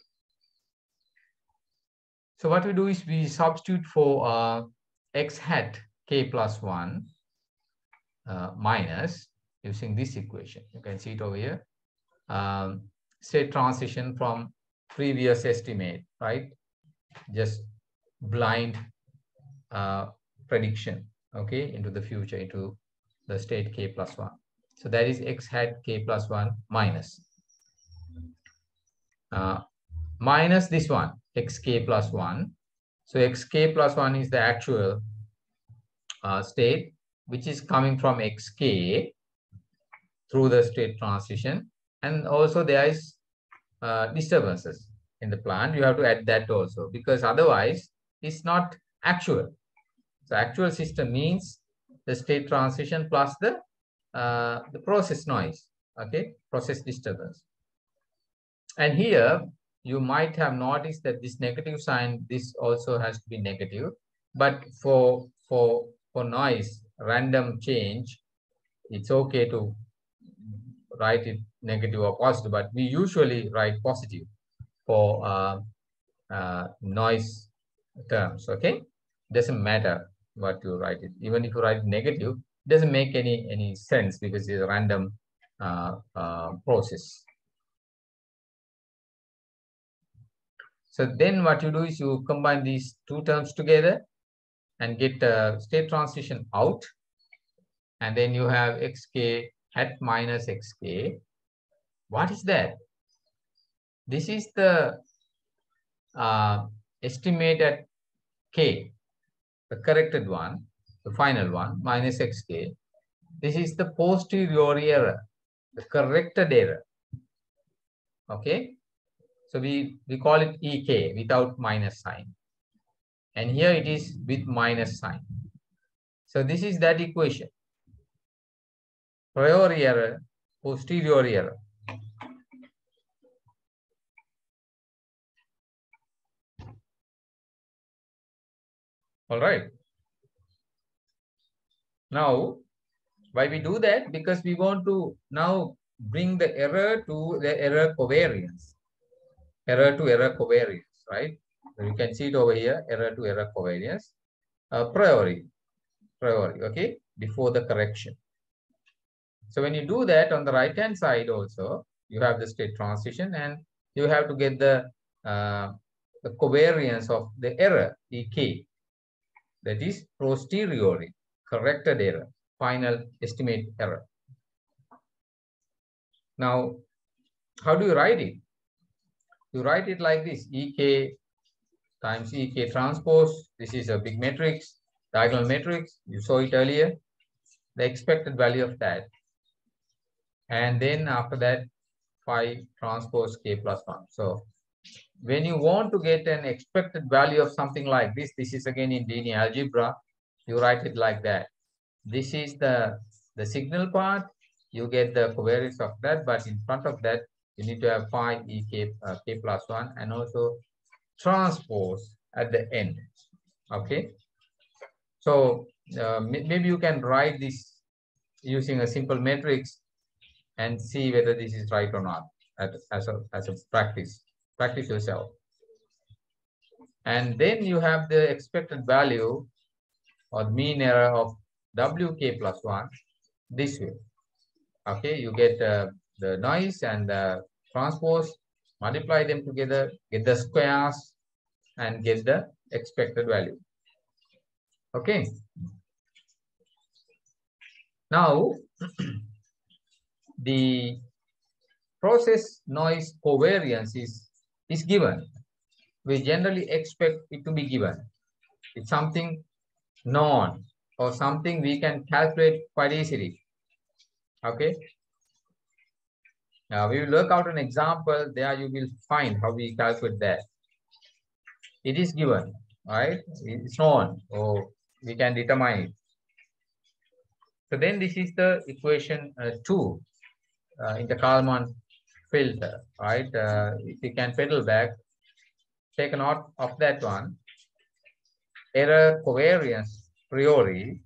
Speaker 1: So what we do is we substitute for x hat k plus 1 minus, using this equation. You can see it over here. State transition from previous estimate, right? Just blind prediction, okay, into the future, into the state k plus 1. So that is x hat k plus 1 minus. Minus this one, xk plus 1. So xk plus 1 is the actual state, which is coming from xk through the state transition. And also there is disturbances in the plant. You have to add that also, because otherwise it's not actual. So actual system means the state transition plus the process noise, okay, process disturbance. And here you might have noticed that this negative sign, this also has to be negative, but for noise, random change, it's okay to write it negative or positive, but we usually write positive for noise terms, okay? Doesn't matter what you write it. Even if you write negative, it doesn't make any sense, because it's a random process. So then what you do is you combine these 2 terms together and get state transition out. And then you have xk hat minus xk. What is that? This is the estimated k, the corrected one, the final one, minus xk. This is the posteriori error, the corrected error. Okay? So we call it ek without minus sign. And here it is with minus sign. So this is that equation. Priori error, posteriori error. All right. Now, why we do that? Because we want to now bring the error to the error covariance. Error to error covariance, right? So you can see it over here, error to error covariance. Priori, okay, before the correction. So when you do that on the right-hand side also, you have the state transition, and you have to get the the covariance of the error, Ek, that is posteriori corrected error, final estimate error. Now, how do you write it? You write it like this: Ek times Ek transpose. This is a big matrix, diagonal matrix. You saw it earlier. The expected value of that. And then after that, phi transpose K plus 1. So when you want to get an expected value of something like this, this is again in linear algebra, you write it like that. This is the signal part. You get the covariance of that, but in front of that, you need to have phi Ek K plus 1 and also transpose at the end. Okay. So maybe you can write this using a simple matrix and see whether this is right or not as a practice. Practice yourself. And then you have the expected value or mean error of Wk plus 1 this way. Okay, you get the noise and the transpose, multiply them together, get the squares, and get the expected value. Okay. Now, the process noise covariance is given. We generally expect it to be given. It's something known or something we can calculate quite easily. Okay. Now we will work out an example. There you will find how we calculate that. It is given, right? It's known, or we can determine it. So then this is the equation 2 in the Kalman filter, right? If you can pedal back, take a note of that one. Error covariance priori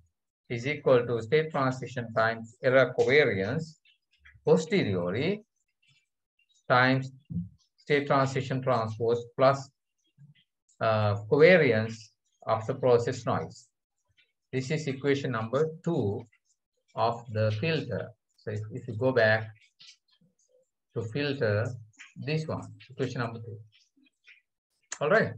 Speaker 1: is equal to state transition times error covariance posteriori times state transition transpose plus covariance of the process noise. This is equation number 2 of the filter. So if you go back to filter, this one, equation number 2. All right.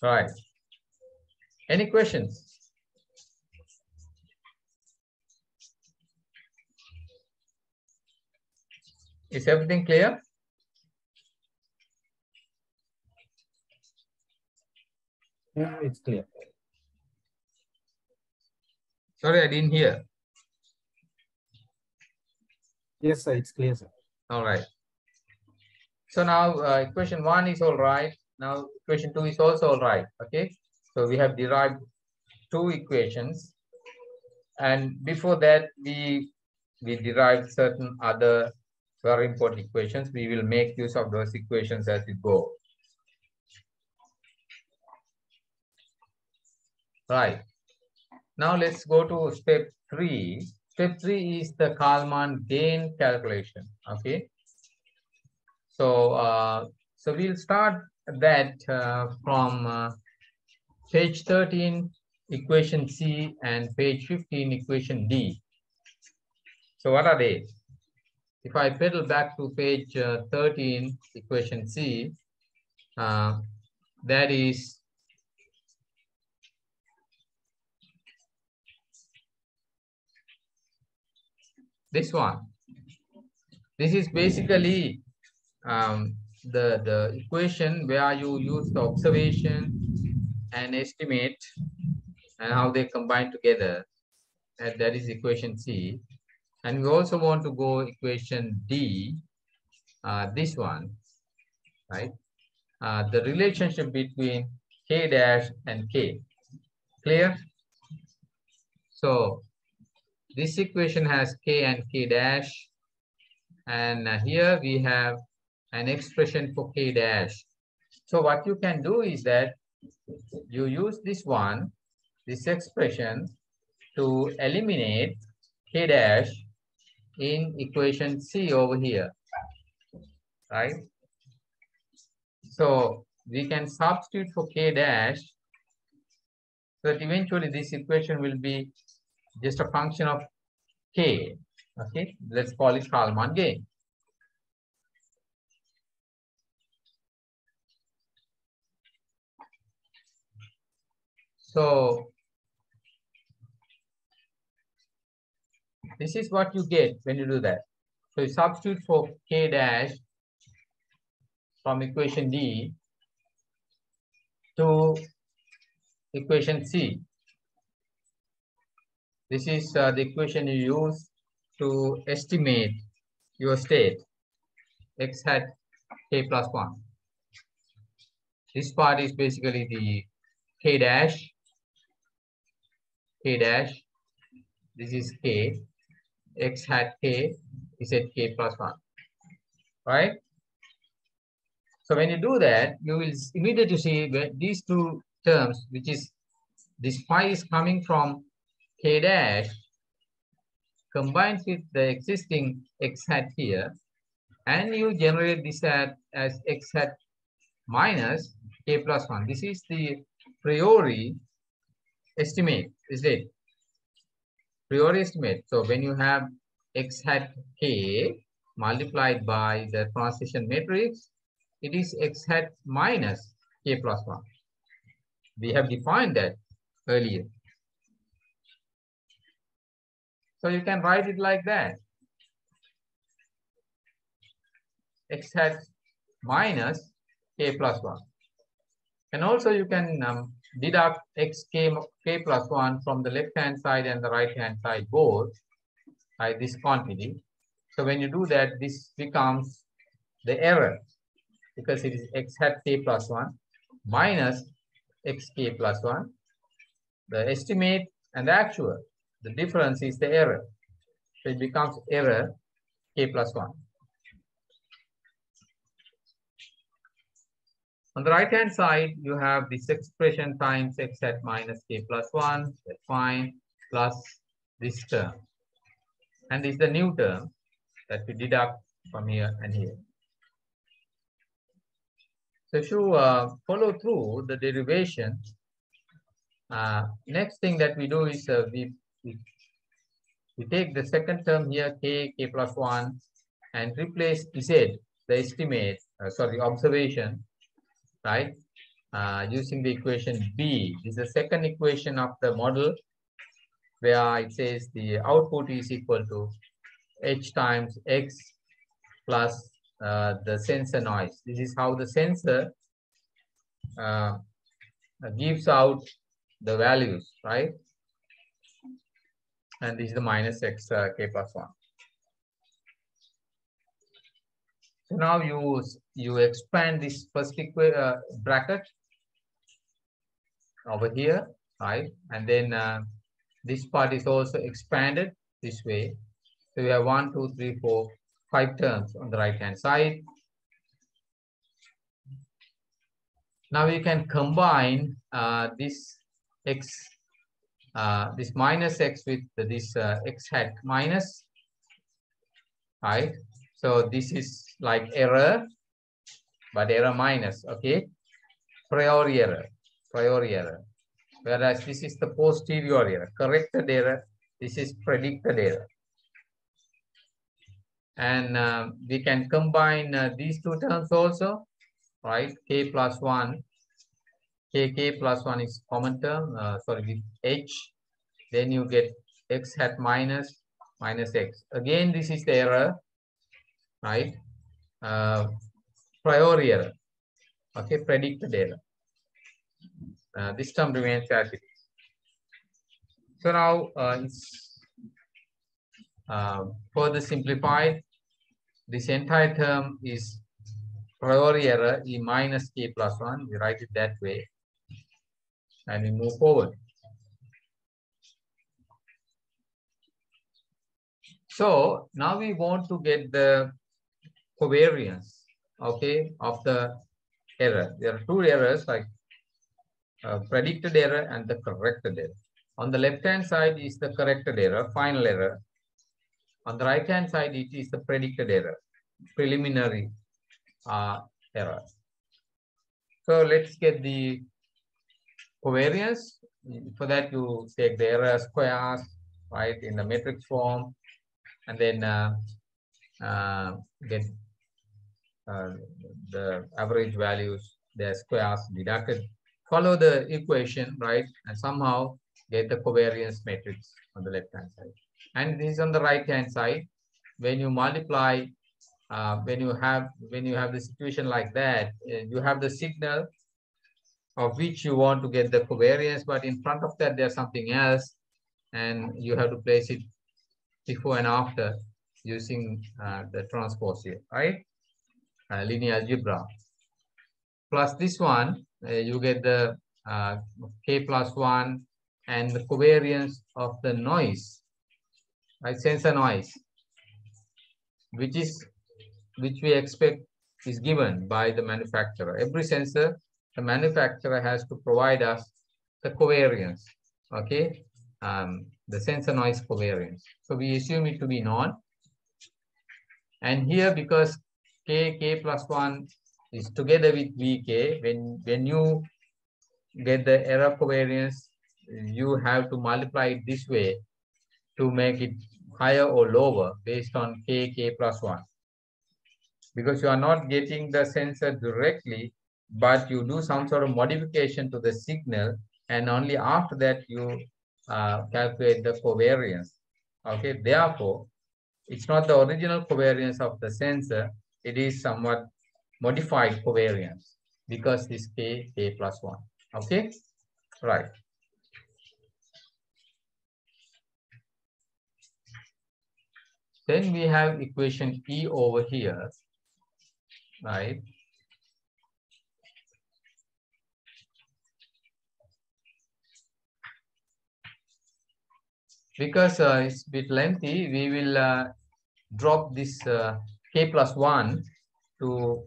Speaker 1: All right. Any questions? Is everything clear?
Speaker 2: Yeah, it's clear.
Speaker 1: Sorry, I didn't hear.
Speaker 2: Yes, sir, it's clear, sir.
Speaker 1: All right. So now equation 1 is all right. Now equation 2 is also all right. Okay. So we have derived 2 equations. And before that, we derived certain other very important equations. We will make use of those equations as we go. Right. Now let's go to step 3. Step 3 is the Kalman gain calculation. Okay. So so we'll start that from page 13, equation C, and page 15, equation D. So what are they? If I pedal back to page 13, equation C, that is this one. This is basically the equation where you use the observation and estimate and how they combine together. And that is equation C. And we also want to go equation D, this one, right? The relationship between K dash and K. Clear? So this equation has K and K dash. And here we have an expression for K dash. So what you can do is that you use this one, this expression, to eliminate K dash in equation C over here, right? So we can substitute for K dash, so that eventually this equation will be just a function of k. Okay, let's call it Kalman gain. So this is what you get when you do that. So you substitute for k dash from equation D to equation C. This is the equation you use to estimate your state x hat k plus 1. This part is basically the k dash, this is k, x hat k is at k plus 1, right? So when you do that, you will immediately see that these two terms, which is this phi is coming from k dash, combines with the existing x hat here, and you generate this as x hat minus k plus 1. This is the priori estimate, is it? Priori estimate. So when you have x hat k multiplied by the transition matrix, it is x hat minus k plus 1. We have defined that earlier. So you can write it like that. X hat minus k plus 1. And also you can deduct k plus 1 from the left hand side and the right hand side both by this quantity. So when you do that, this becomes the error, because it is x hat k plus 1 minus xk plus 1. The estimate and the actual, the difference is the error. So it becomes error k plus 1. On the right hand side, you have this expression times x hat minus k plus 1, that's fine, plus this term. And this is the new term that we deduct from here and here. So if you follow through the derivation, next thing that we do is we take the second term here, k plus 1, and replace z, the estimate, observation, right? Using the equation B. This is the second equation of the model, where it says the output is equal to h times x plus the sensor noise. This is how the sensor gives out the values, right? And this is the minus x k plus 1. So now you expand this first bracket over here, right? And then this part is also expanded this way. So we have 1, 2, 3, 4, 5 terms on the right hand side. Now we can combine this x, this minus x with this x hat minus, right? So this is like error, but error minus, okay? Priori error. Whereas this is the posterior error, corrected error. This is predicted error. And we can combine these two terms also, right? K plus 1, k plus 1 is common term, with h. Then you get x hat minus x. Again, this is the error, right? Priori error, okay, predicted error. This term remains as it is. So now it's further simplified. This entire term is priori error E minus k plus 1. We write it that way. And we move forward. So now we want to get the covariance, okay, of the error. There are two errors, like predicted error and the corrected error. On the left hand side is the corrected error, final error. On the right hand side, it is the predicted error, preliminary error. So let's get the covariance. For that, you take the error squares right, in the matrix form, and then get the average values, their squares deducted, follow the equation, right, and somehow get the covariance matrix on the left hand side. And this is on the right hand side. When you multiply, when you have the situation like that, you have the signal of which you want to get the covariance, but in front of that there's something else, and you have to place it before and after using the transpose here, right? Linear algebra. Plus this one, you get the k plus 1 and the covariance of the noise, right? Sensor noise, which we expect is given by the manufacturer. Every sensor, the manufacturer has to provide us the covariance, okay? The sensor noise covariance. So we assume it to be known. And here, because k plus 1 is together with vk, when you get the error covariance, you have to multiply it this way to make it higher or lower based on k plus 1. Because you are not getting the sensor directly, but you do some sort of modification to the signal, and only after that you calculate the covariance. Okay, therefore, it's not the original covariance of the sensor, it is somewhat modified covariance because this k plus 1. Okay, right. Then we have equation E over here, right? Because it's a bit lengthy, we will drop this k plus 1 to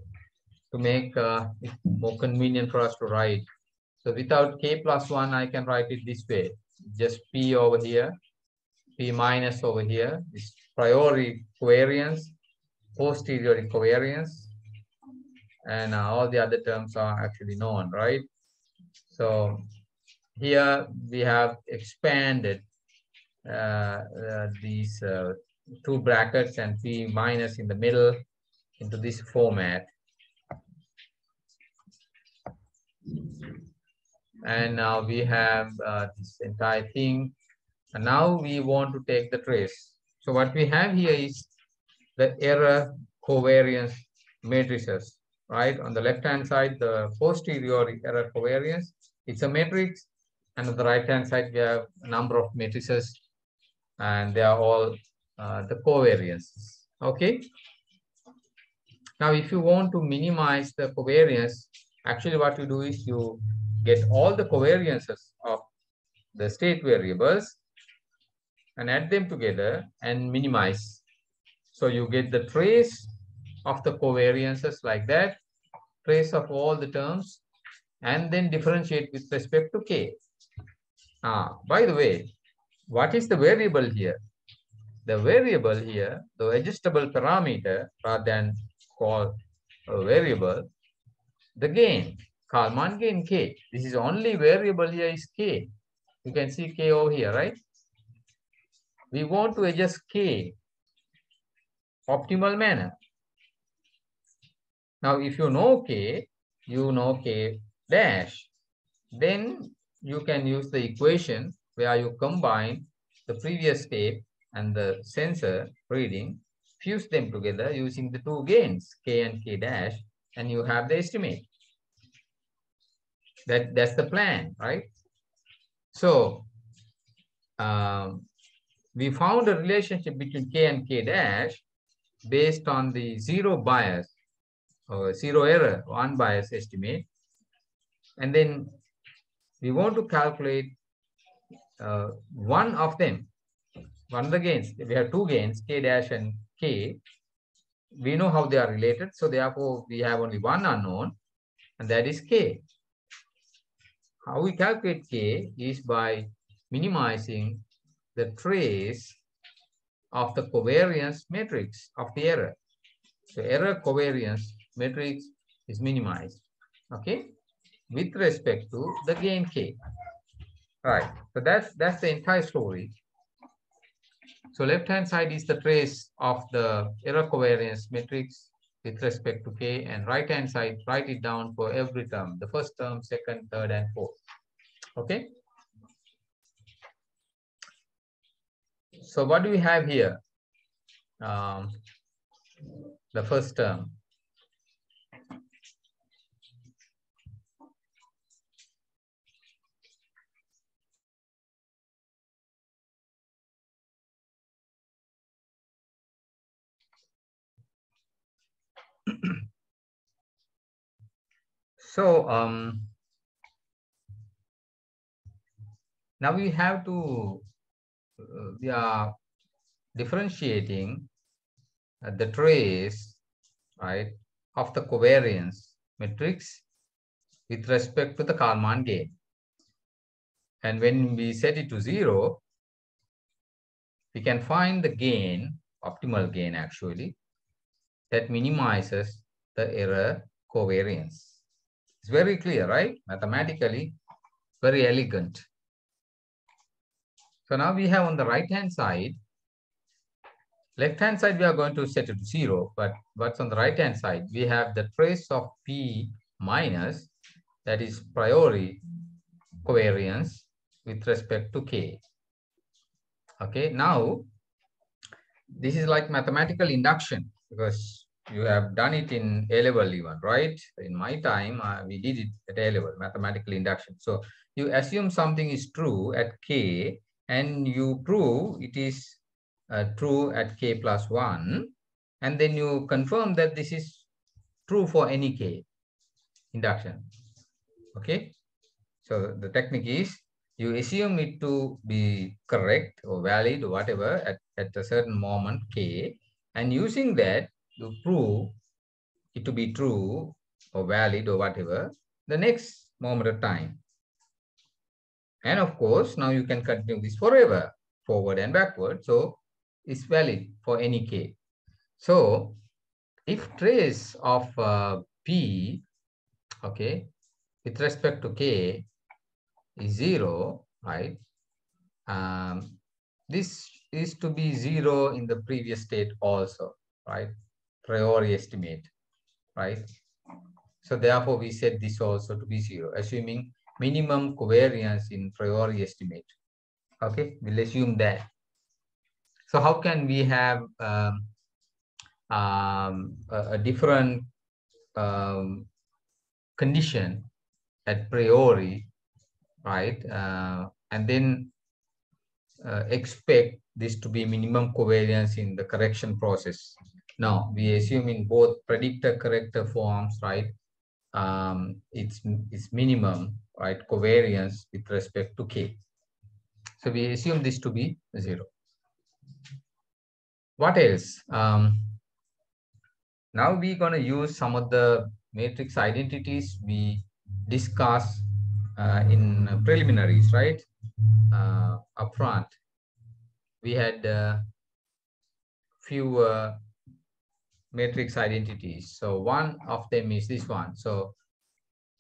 Speaker 1: make it more convenient for us to write. So without k plus 1, I can write it this way. Just p over here, p minus over here, is priori covariance, posteriori covariance, and all the other terms are actually known, right? So here we have expanded these two brackets and p minus in the middle into this format. And now we have this entire thing. And now we want to take the trace. So what we have here is the error covariance matrices, right? On the left-hand side, the posterior error covariance, it's a matrix. And on the right-hand side, we have a number of matrices, and they are all the covariances, okay? Now, if you want to minimize the covariance, actually what you do is you get all the covariances of the state variables and add them together and minimize. So you get the trace of the covariances like that, trace of all the terms, and then differentiate with respect to k. By the way, what is the variable here? The variable here, the adjustable parameter, rather than call a variable, the gain, Kalman gain k. This is only variable here is k. You can see k over here, right? We want to adjust k optimal manner. Now, if you know k, you know k dash, then you can use the equation where you combine the previous step and the sensor reading, fuse them together using the two gains, k and k dash, and you have the estimate. That's the plan, right? So we found a relationship between k and k dash based on the zero bias or zero error, unbiased estimate. And then we want to calculate one of them, one of the gains. We have two gains, k dash and k. We know how they are related. So therefore, we have only one unknown, and that is k. How we calculate k is by minimizing the trace of the covariance matrix of the error. So error covariance matrix is minimized, okay, with respect to the gain k. Right. So that's the entire story. So left-hand side is the trace of the error covariance matrix with respect to K, and right-hand side, write it down for every term, the first term, second, third, and fourth. Okay. So what do we have here? The first term. So now we have to we are differentiating the trace, right, of the covariance matrix with respect to the Kalman gain. And when we set it to 0, we can find the gain, optimal gain actually, that minimizes the error covariance. It's very clear, right? Mathematically, very elegant. So now we have on the right-hand side, left-hand side, we are going to set it to 0, but what's on the right-hand side? We have the trace of P minus, that is priori covariance with respect to K. Okay, now this is like mathematical induction because you have done it in A-level even, right? In my time, we did it at A-level, mathematical induction. So you assume something is true at K and you prove it is true at K plus 1. And then you confirm that this is true for any K induction. Okay. So the technique is you assume it to be correct or valid or whatever at a certain moment K, and using that you prove it to be true or valid or whatever the next moment of time. And of course, now you can continue this forever, forward and backward. So it's valid for any K. So if trace of P, okay, with respect to K is 0, right? This is to be 0 in the previous state also, right? Priori estimate, right? So therefore, we set this also to be 0, assuming minimum covariance in priori estimate. Okay, we'll assume that. So how can we have a different condition at priori, right? And then expect this to be minimum covariance in the correction process. Now, we assume in both predictor-corrector forms, right? It's minimum, right? Covariance with respect to K. So we assume this to be 0. What else? Now we're going to use some of the matrix identities we discussed in preliminaries, right? Upfront. We had few matrix identities. So one of them is this one. So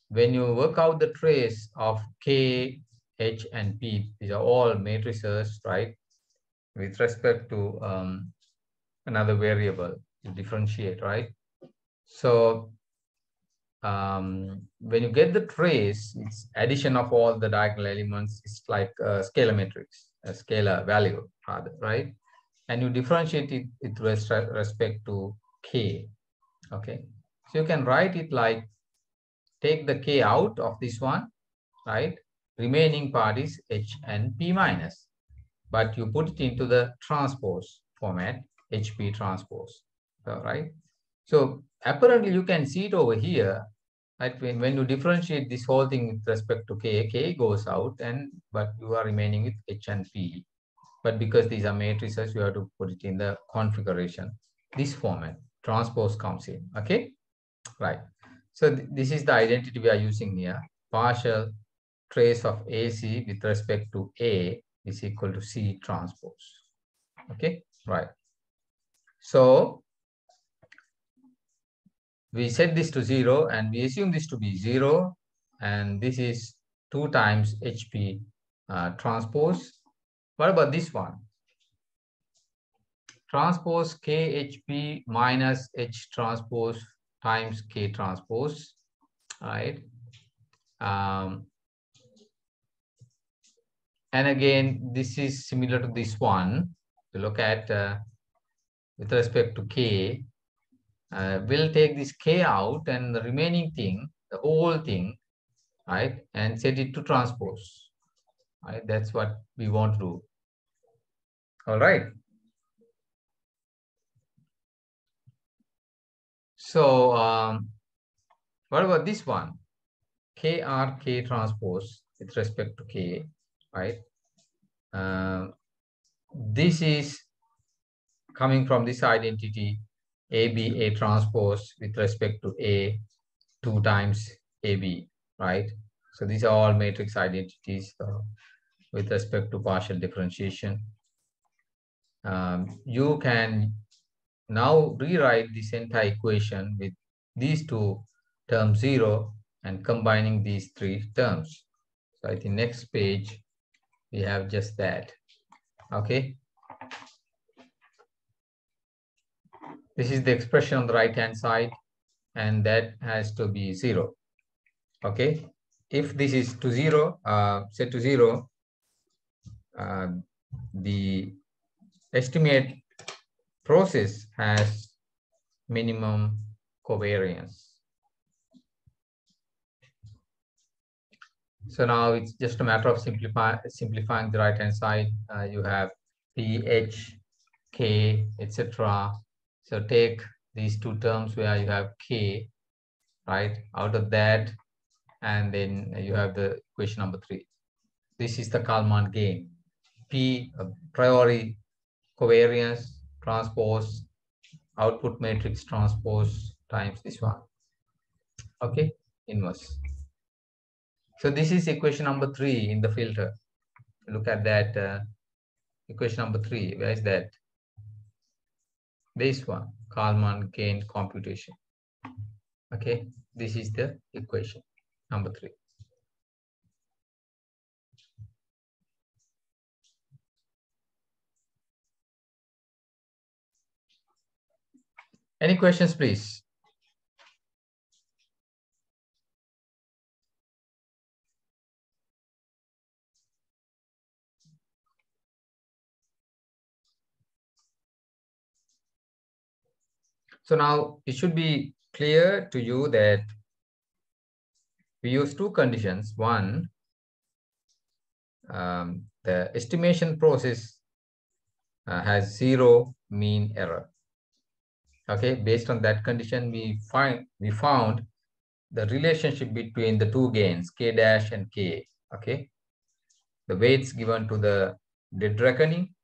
Speaker 1: when you work out the trace of K, H, and P, these are all matrices, right? With respect to another variable to differentiate, right? So when you get the trace, it's addition of all the diagonal elements. It's like a scalar matrix, a scalar value, rather, right? And you differentiate it with respect to K. Okay, so you can write it like take the K out of this one, right? Remaining part is H and P minus, but you put it into the transpose format, HP transpose, right? So apparently you can see it over here, right? When you differentiate this whole thing with respect to K, K goes out, but you are remaining with H and P. But because these are matrices, you have to put it in the configuration, this format, transpose comes in, okay? Right. So this is the identity we are using here. Partial trace of AC with respect to A is equal to C transpose. Okay, right. So we set this to 0 and we assume this to be 0, and this is 2 times HP transpose. What about this one? transpose KHP minus H transpose times K transpose, right? And again, this is similar to this one. To look at with respect to K, we'll take this K out and the remaining thing, the whole thing, right, and set it to transpose. Right, that's what we want to do. All right. So what about this one? KR K transpose with respect to K, right? This is coming from this identity AB A transpose with respect to A 2 times AB, right? So these are all matrix identities with respect to partial differentiation. You can now rewrite this entire equation with these two terms 0 and combining these three terms. So I think next page we have just that. Okay. This is the expression on the right hand side, and that has to be 0. Okay. If this is to 0, set to 0, the estimate process has minimum covariance. So now it's just a matter of simplifying the right hand side. You have P, H, K, etc. So take these two terms where you have K, right, out of that, and then you have the equation number 3. This is the Kalman gain. P, priori covariance transpose output matrix transpose times this one. Okay, inverse. So this is equation number 3 in the filter. Look at that equation number 3. Where is that? This one, Kalman gain computation. Okay, this is the equation number 3. Any questions, please? So now it should be clear to you that we use two conditions. One, the estimation process has 0 mean error. Okay, based on that condition, we found the relationship between the two gains, K dash and K. Okay, the weights given to the dead reckoning,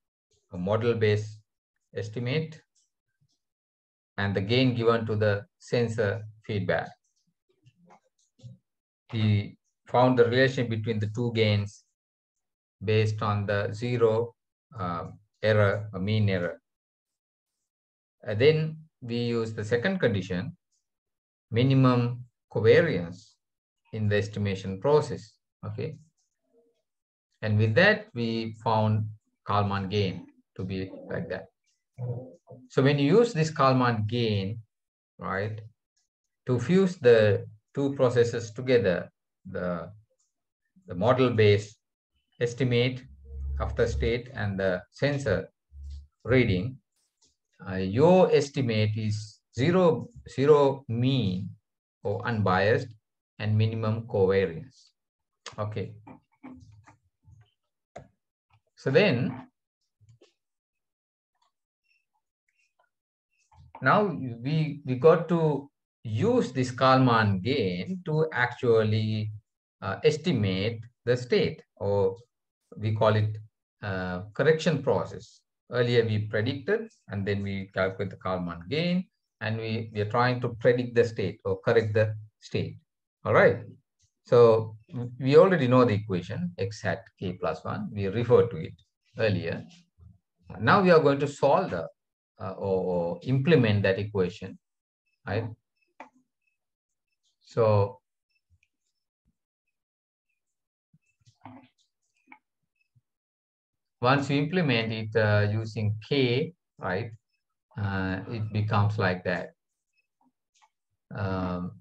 Speaker 1: a model-based estimate, and the gain given to the sensor feedback. We found the relation between the two gains based on the 0 error, a mean error. Then we use the second condition, minimum covariance in the estimation process. Okay, and with that we found Kalman gain to be like that. So when you use this Kalman gain, right, to fuse the two processes together, the model-based estimate of the state and the sensor reading, your estimate is zero mean or unbiased and minimum covariance. Okay. So then, now we got to use this Kalman gain to actually estimate the state, or we call it correction process. Earlier we predicted, and then we calculate the Kalman gain, and we are trying to predict the state or correct the state. All right. So we already know the equation x hat k plus 1. We referred to it earlier. Now we are going to solve the or implement that equation, right? So once you implement it using k right? It becomes like that.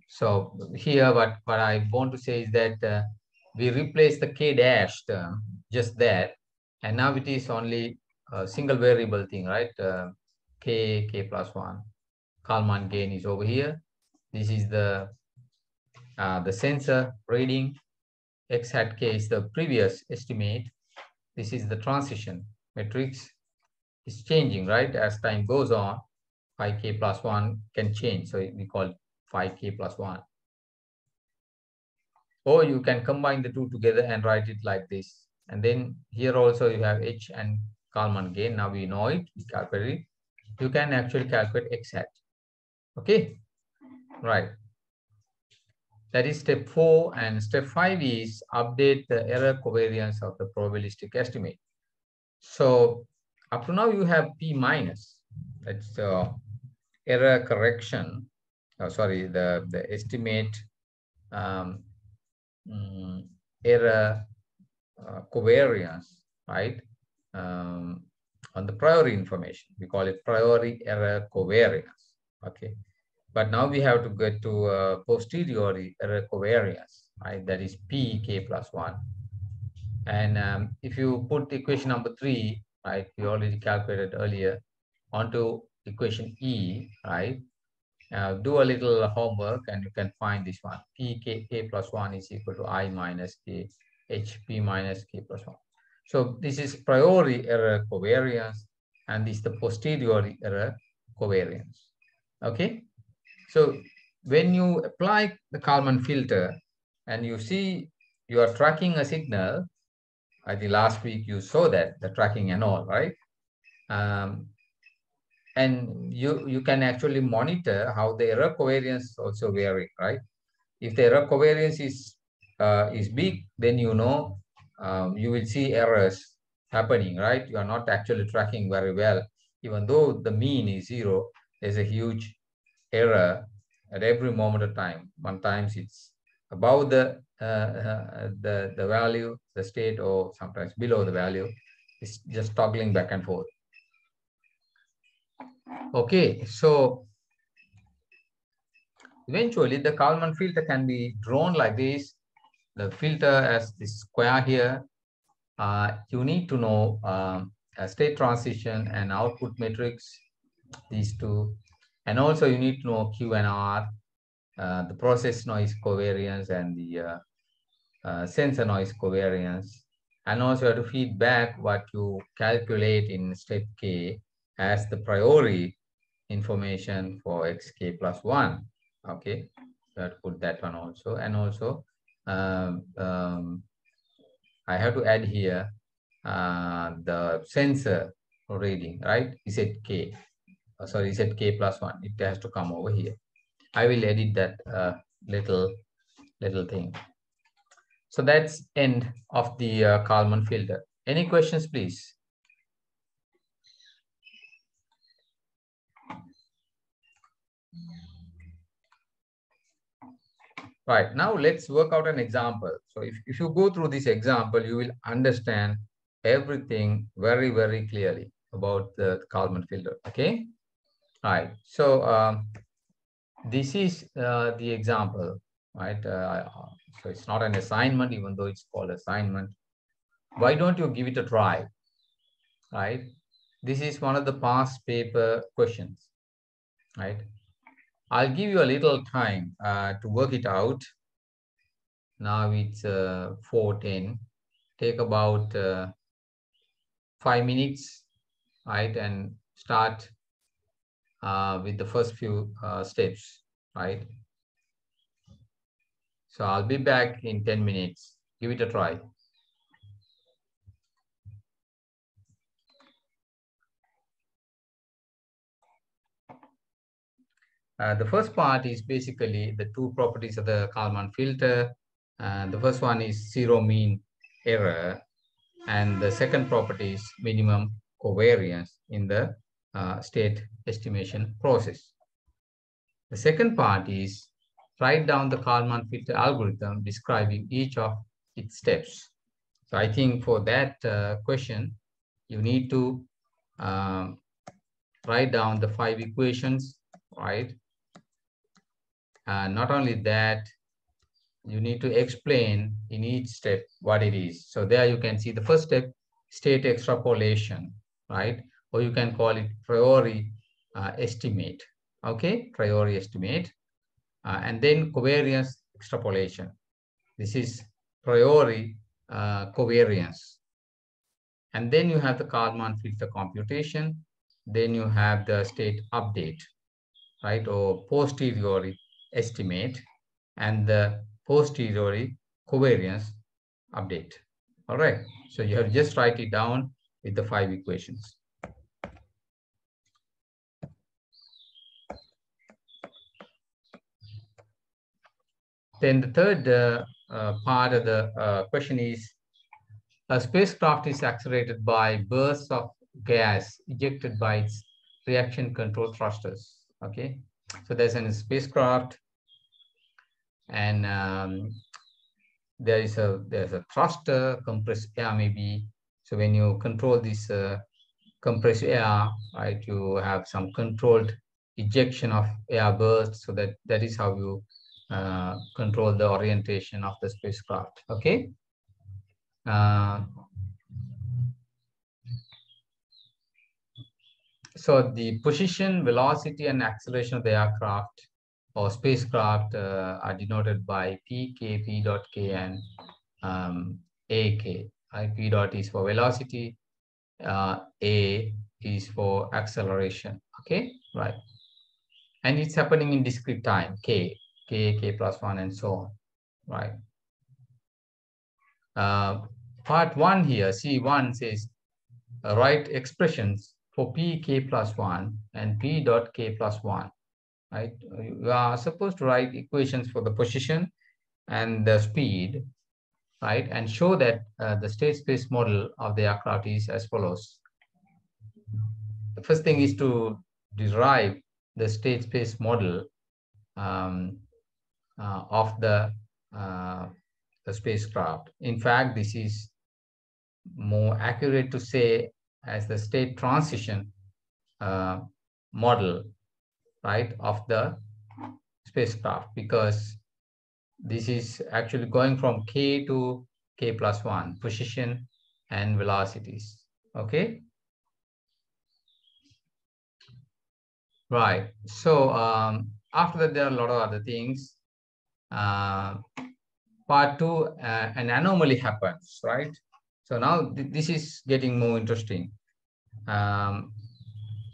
Speaker 1: So here, what I want to say is that we replace the k dash term, just that, and now it is only a single variable thing, right? K plus 1. Kalman gain is over here. This is the sensor reading. X hat k is the previous estimate. This is the transition matrix. Is changing, right? As time goes on, 5k plus 1 can change. So we call it 5k plus 1. Or you can combine the two together and write it like this. And then here also you have H and Kalman gain. Now we know it, we calculate it. You can actually calculate X hat. Okay, right. That is step 4. And step 5 is update the error covariance of the probabilistic estimate. So up to now you have P minus. That's error correction. Oh, sorry, the estimate error covariance, right? On the priori information, we call it priori error covariance. Okay, but now we have to get to posteriori error covariance, right? That is P k plus 1. And if you put equation number 3, right, we already calculated earlier, onto equation E, right? Do a little homework and you can find this one. K plus 1 is equal to I minus K, HP minus K plus 1. So this is priori error covariance, and this is the posteriori error covariance. Okay. So when you apply the Kalman filter and you see you are tracking a signal, I think last week you saw that, the tracking and all, right? And you can actually monitor how the error covariance also vary, right? If the error covariance is big, then you know you will see errors happening, right? You are not actually tracking very well. Even though the mean is 0, there's a huge error at every moment of time. Sometimes it's above the value, the state, or sometimes below the value. It's just toggling back and forth. Okay, so eventually the Kalman filter can be drawn like this. The filter as this square here. You need to know a state transition and output matrix, these two. And also you need to know Q and R, the process noise covariance and the sensor noise covariance. And also you have to feed back what you calculate in step K as the priori information for xk plus 1. Okay, so I have to put that one also. And also I have to add here the sensor reading, right? ZK, sorry, ZK plus 1. It has to come over here. I will edit that little thing. So that's end of the Kalman filter. Any questions, please? Right, now let's work out an example. So if you go through this example, you will understand everything very, very clearly about the Kalman filter, okay? All right, so this is the example, right? So it's not an assignment, even though it's called assignment. Why don't you give it a try, right? This is one of the past paper questions, right? I'll give you a little time to work it out. Now it's 4:10. Take about 5 minutes, right? And start with the first few steps, right? So I'll be back in 10 minutes. Give it a try. The first part is basically the two properties of the Kalman filter. The first one is zero mean error, and the second property is minimum covariance in the state estimation process. The second part is write down the Kalman filter algorithm describing each of its steps. So I think for that question, you need to write down the 5 equations, right? Not only that, you need to explain in each step what it is. So there you can see the first step, state extrapolation, right? Or you can call it priori estimate, okay? Priori estimate. And then covariance extrapolation. This is priori covariance. And then you have the Kalman filter computation. Then you have the state update, right? Or posteriori estimate and the posteriori covariance update. All right. So you have to just write it down with the 5 equations. Then the third part of the question is, a spacecraft is accelerated by bursts of gas ejected by its reaction control thrusters. Okay, so there's a spacecraft, and there's a thruster, compressed air maybe. So when you control this compressed air, right, you have some controlled ejection of air bursts. So that is how you control the orientation of the spacecraft. Okay. So the position, velocity, and acceleration of the aircraft or spacecraft are denoted by Pk, P dot K, and Ak. Right? P dot is for velocity, A is for acceleration. Okay, right. And it's happening in discrete time, K, K plus 1, and so on. Right. Part 1 here, C1 says write expressions for Pk plus 1 and P dot K plus 1. Right? You are supposed to write equations for the position and the speed, right? And show that the state space model of the aircraft is as follows. The first thing is to derive the state space model of the spacecraft. In fact, this is more accurate to say as the state transition model, right, of the spacecraft, because this is actually going from K to K plus 1, position and velocities. Okay. Right. So after that, there are a lot of other things. Part 2, an anomaly happens, right? So now this is getting more interesting. So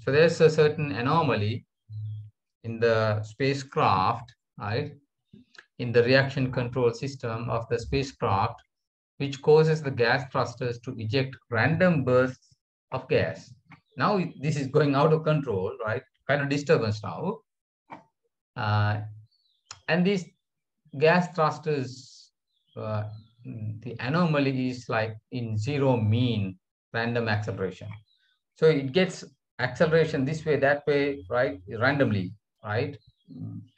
Speaker 1: there's a certain anomaly in the spacecraft, right? In the reaction control system of the spacecraft, which causes the gas thrusters to eject random bursts of gas. Now this is going out of control, right? Kind of disturbance now. And these gas thrusters, the anomaly is like in zero mean random acceleration. So it gets acceleration this way, that way, right? Randomly, right?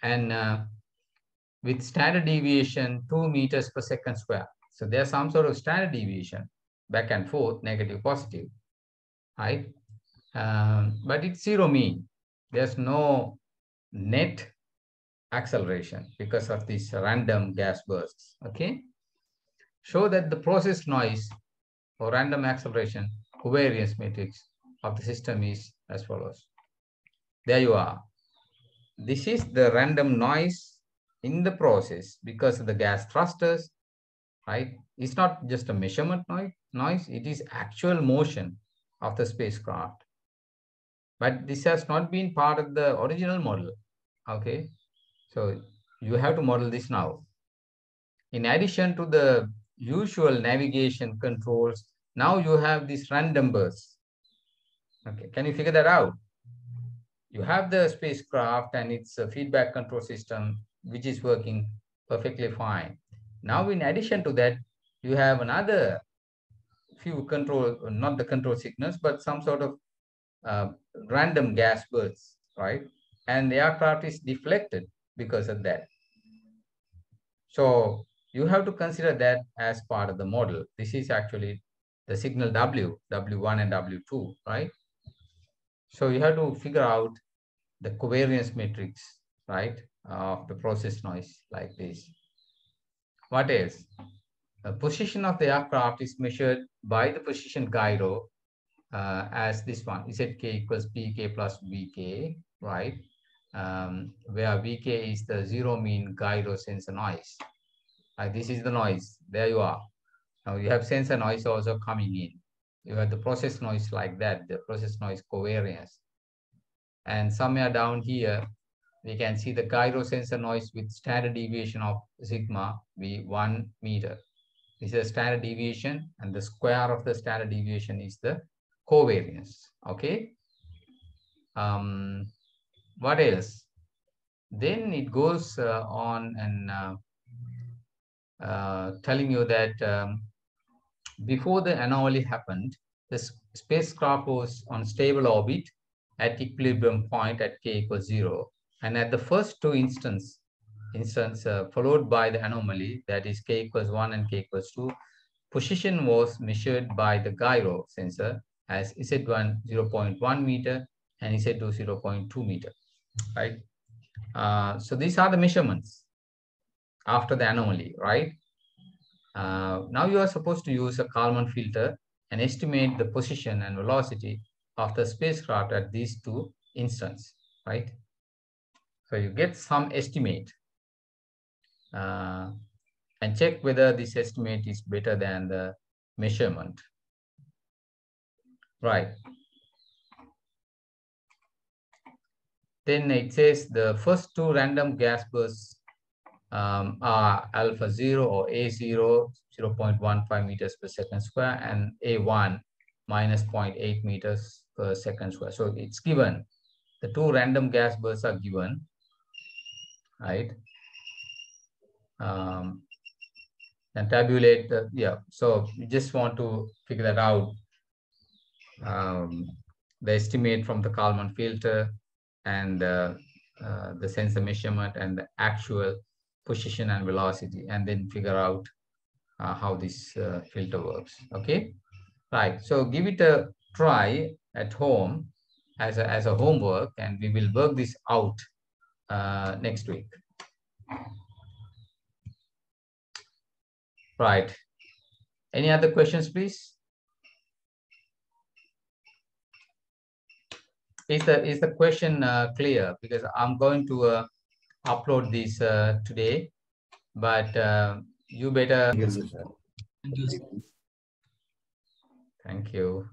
Speaker 1: And with standard deviation 2 meters per second square. So there's some sort of standard deviation, back and forth, negative, positive, right? But it's zero mean. There's no net acceleration because of these random gas bursts, okay? Show that the process noise or random acceleration covariance matrix of the system is as follows. There you are. This is the random noise in the process because of the gas thrusters, right? It's not just a measurement noise, it is actual motion of the spacecraft. But this has not been part of the original model, okay? So you have to model this now. In addition to the usual navigation controls, now you have these random bursts. Okay, can you figure that out? You have the spacecraft and its feedback control system, which is working perfectly fine. Now, in addition to that, you have another few control, not the control signals, but some sort of random gas bursts, right? And the aircraft is deflected because of that. So you have to consider that as part of the model. This is actually the signal W1 and W2, right? So you have to figure out the covariance matrix, right, of the process noise like this. What else? The position of the aircraft is measured by the position gyro as this one, ZK equals PK plus VK, right? Where VK is the zero mean gyro sensor noise. This is the noise. There you are. Now you have sensor noise also coming in. You have the process noise like that, the process noise covariance. And somewhere down here, we can see the gyro sensor noise with standard deviation of sigma be 1 meter. This is a standard deviation, and the square of the standard deviation is the covariance. Okay. What else? Then it goes on and telling you that before the anomaly happened, the spacecraft was on stable orbit at equilibrium point at k equals 0. And at the first two instance followed by the anomaly, that is k equals 1 and k equals 2, position was measured by the gyro sensor as Z1 0.1 meter and Z2 0.2 meter, right? So these are the measurements after the anomaly, right? Now you are supposed to use a Kalman filter and estimate the position and velocity of the spacecraft at these two instants, right? So you get some estimate and check whether this estimate is better than the measurement, right? Then it says the first two random gas bursts are alpha 0 or A0, 0.15 meters per second square, and A1 minus 0.8 meters per second square. So it's given. The two random gas bursts are given, right? And tabulate, yeah. So you just want to figure that out. The estimate from the Kalman filter and the sensor measurement and the actual position and velocity, and then figure out how this filter works. Okay, right. So give it a try at home as a homework, and we will work this out next week. Right. Any other questions, please? Is the question clear? Because I'm going to upload this today, but you better.
Speaker 2: Thank you, sir.
Speaker 1: Thank you.